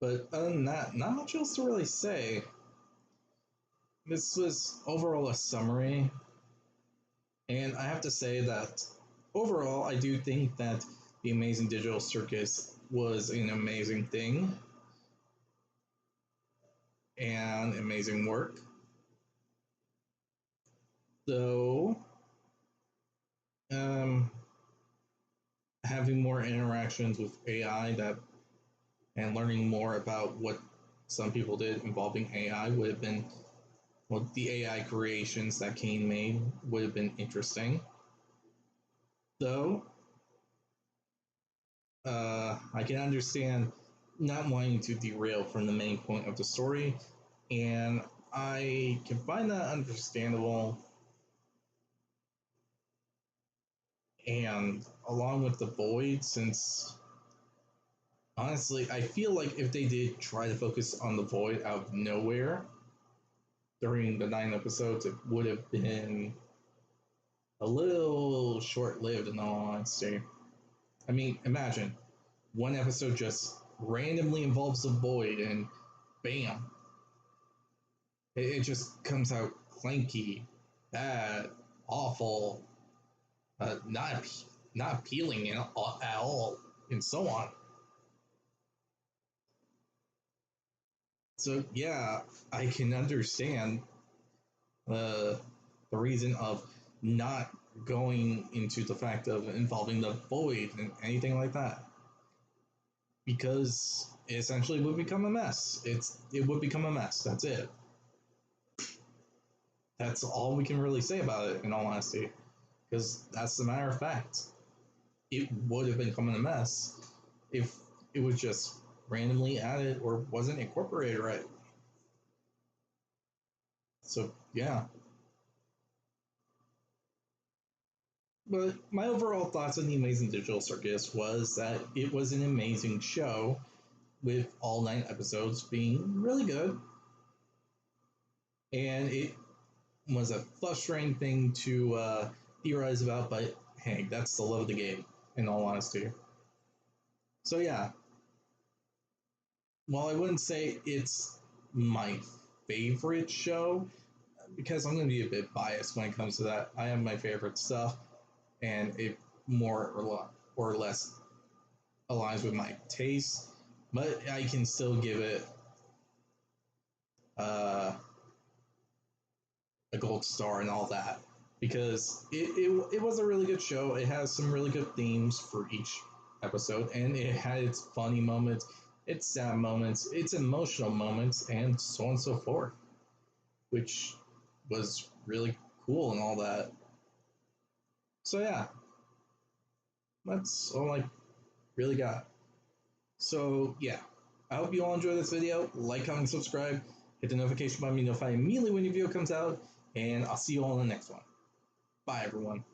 But other than that, not much else to really say. This was overall a summary, and I have to say that overall, I do think that the Amazing Digital Circus was an amazing thing and amazing work. Though, having more interactions with AI and learning more about what some people did involving AI would have been, well, the AI creations that Kane made would have been interesting. Though, I can understand not wanting to derail from the main point of the story, and I can find that understandable. And along with the void, since honestly, I feel like if they did try to focus on the void out of nowhere during the 9 episodes, it would have been a little short-lived in all honesty. I mean, imagine one episode just randomly involves the void and bam, it just comes out clanky, bad, awful, not appealing at all, and so on. So yeah, I can understand the reason of not going into the fact of involving the void and anything like that, because it essentially would become a mess. It would become a mess. That's it. That's all we can really say about it, in all honesty, because that's the matter of fact. It would have become a mess if it was just randomly added or wasn't incorporated right. So yeah. But my overall thoughts on the Amazing Digital Circus was that it was an amazing show, with all 9 episodes being really good. And it was a frustrating thing to theorize about, but hey, that's the love of the game, in all honesty. So yeah, while I wouldn't say it's my favorite show, because I'm going to be a bit biased when it comes to that, I have my favorite stuff, and it more or less aligns with my taste, but I can still give it a gold star and all that, because it was a really good show. It has some really good themes for each episode, and it had its funny moments, its sad moments, its emotional moments, and so on and so forth, which was really cool and all that. So yeah, that's all I really got. So yeah, I hope you all enjoyed this video. Like, comment, subscribe, hit the notification button to be notified immediately when your video comes out, and I'll see you all in the next one. Bye everyone.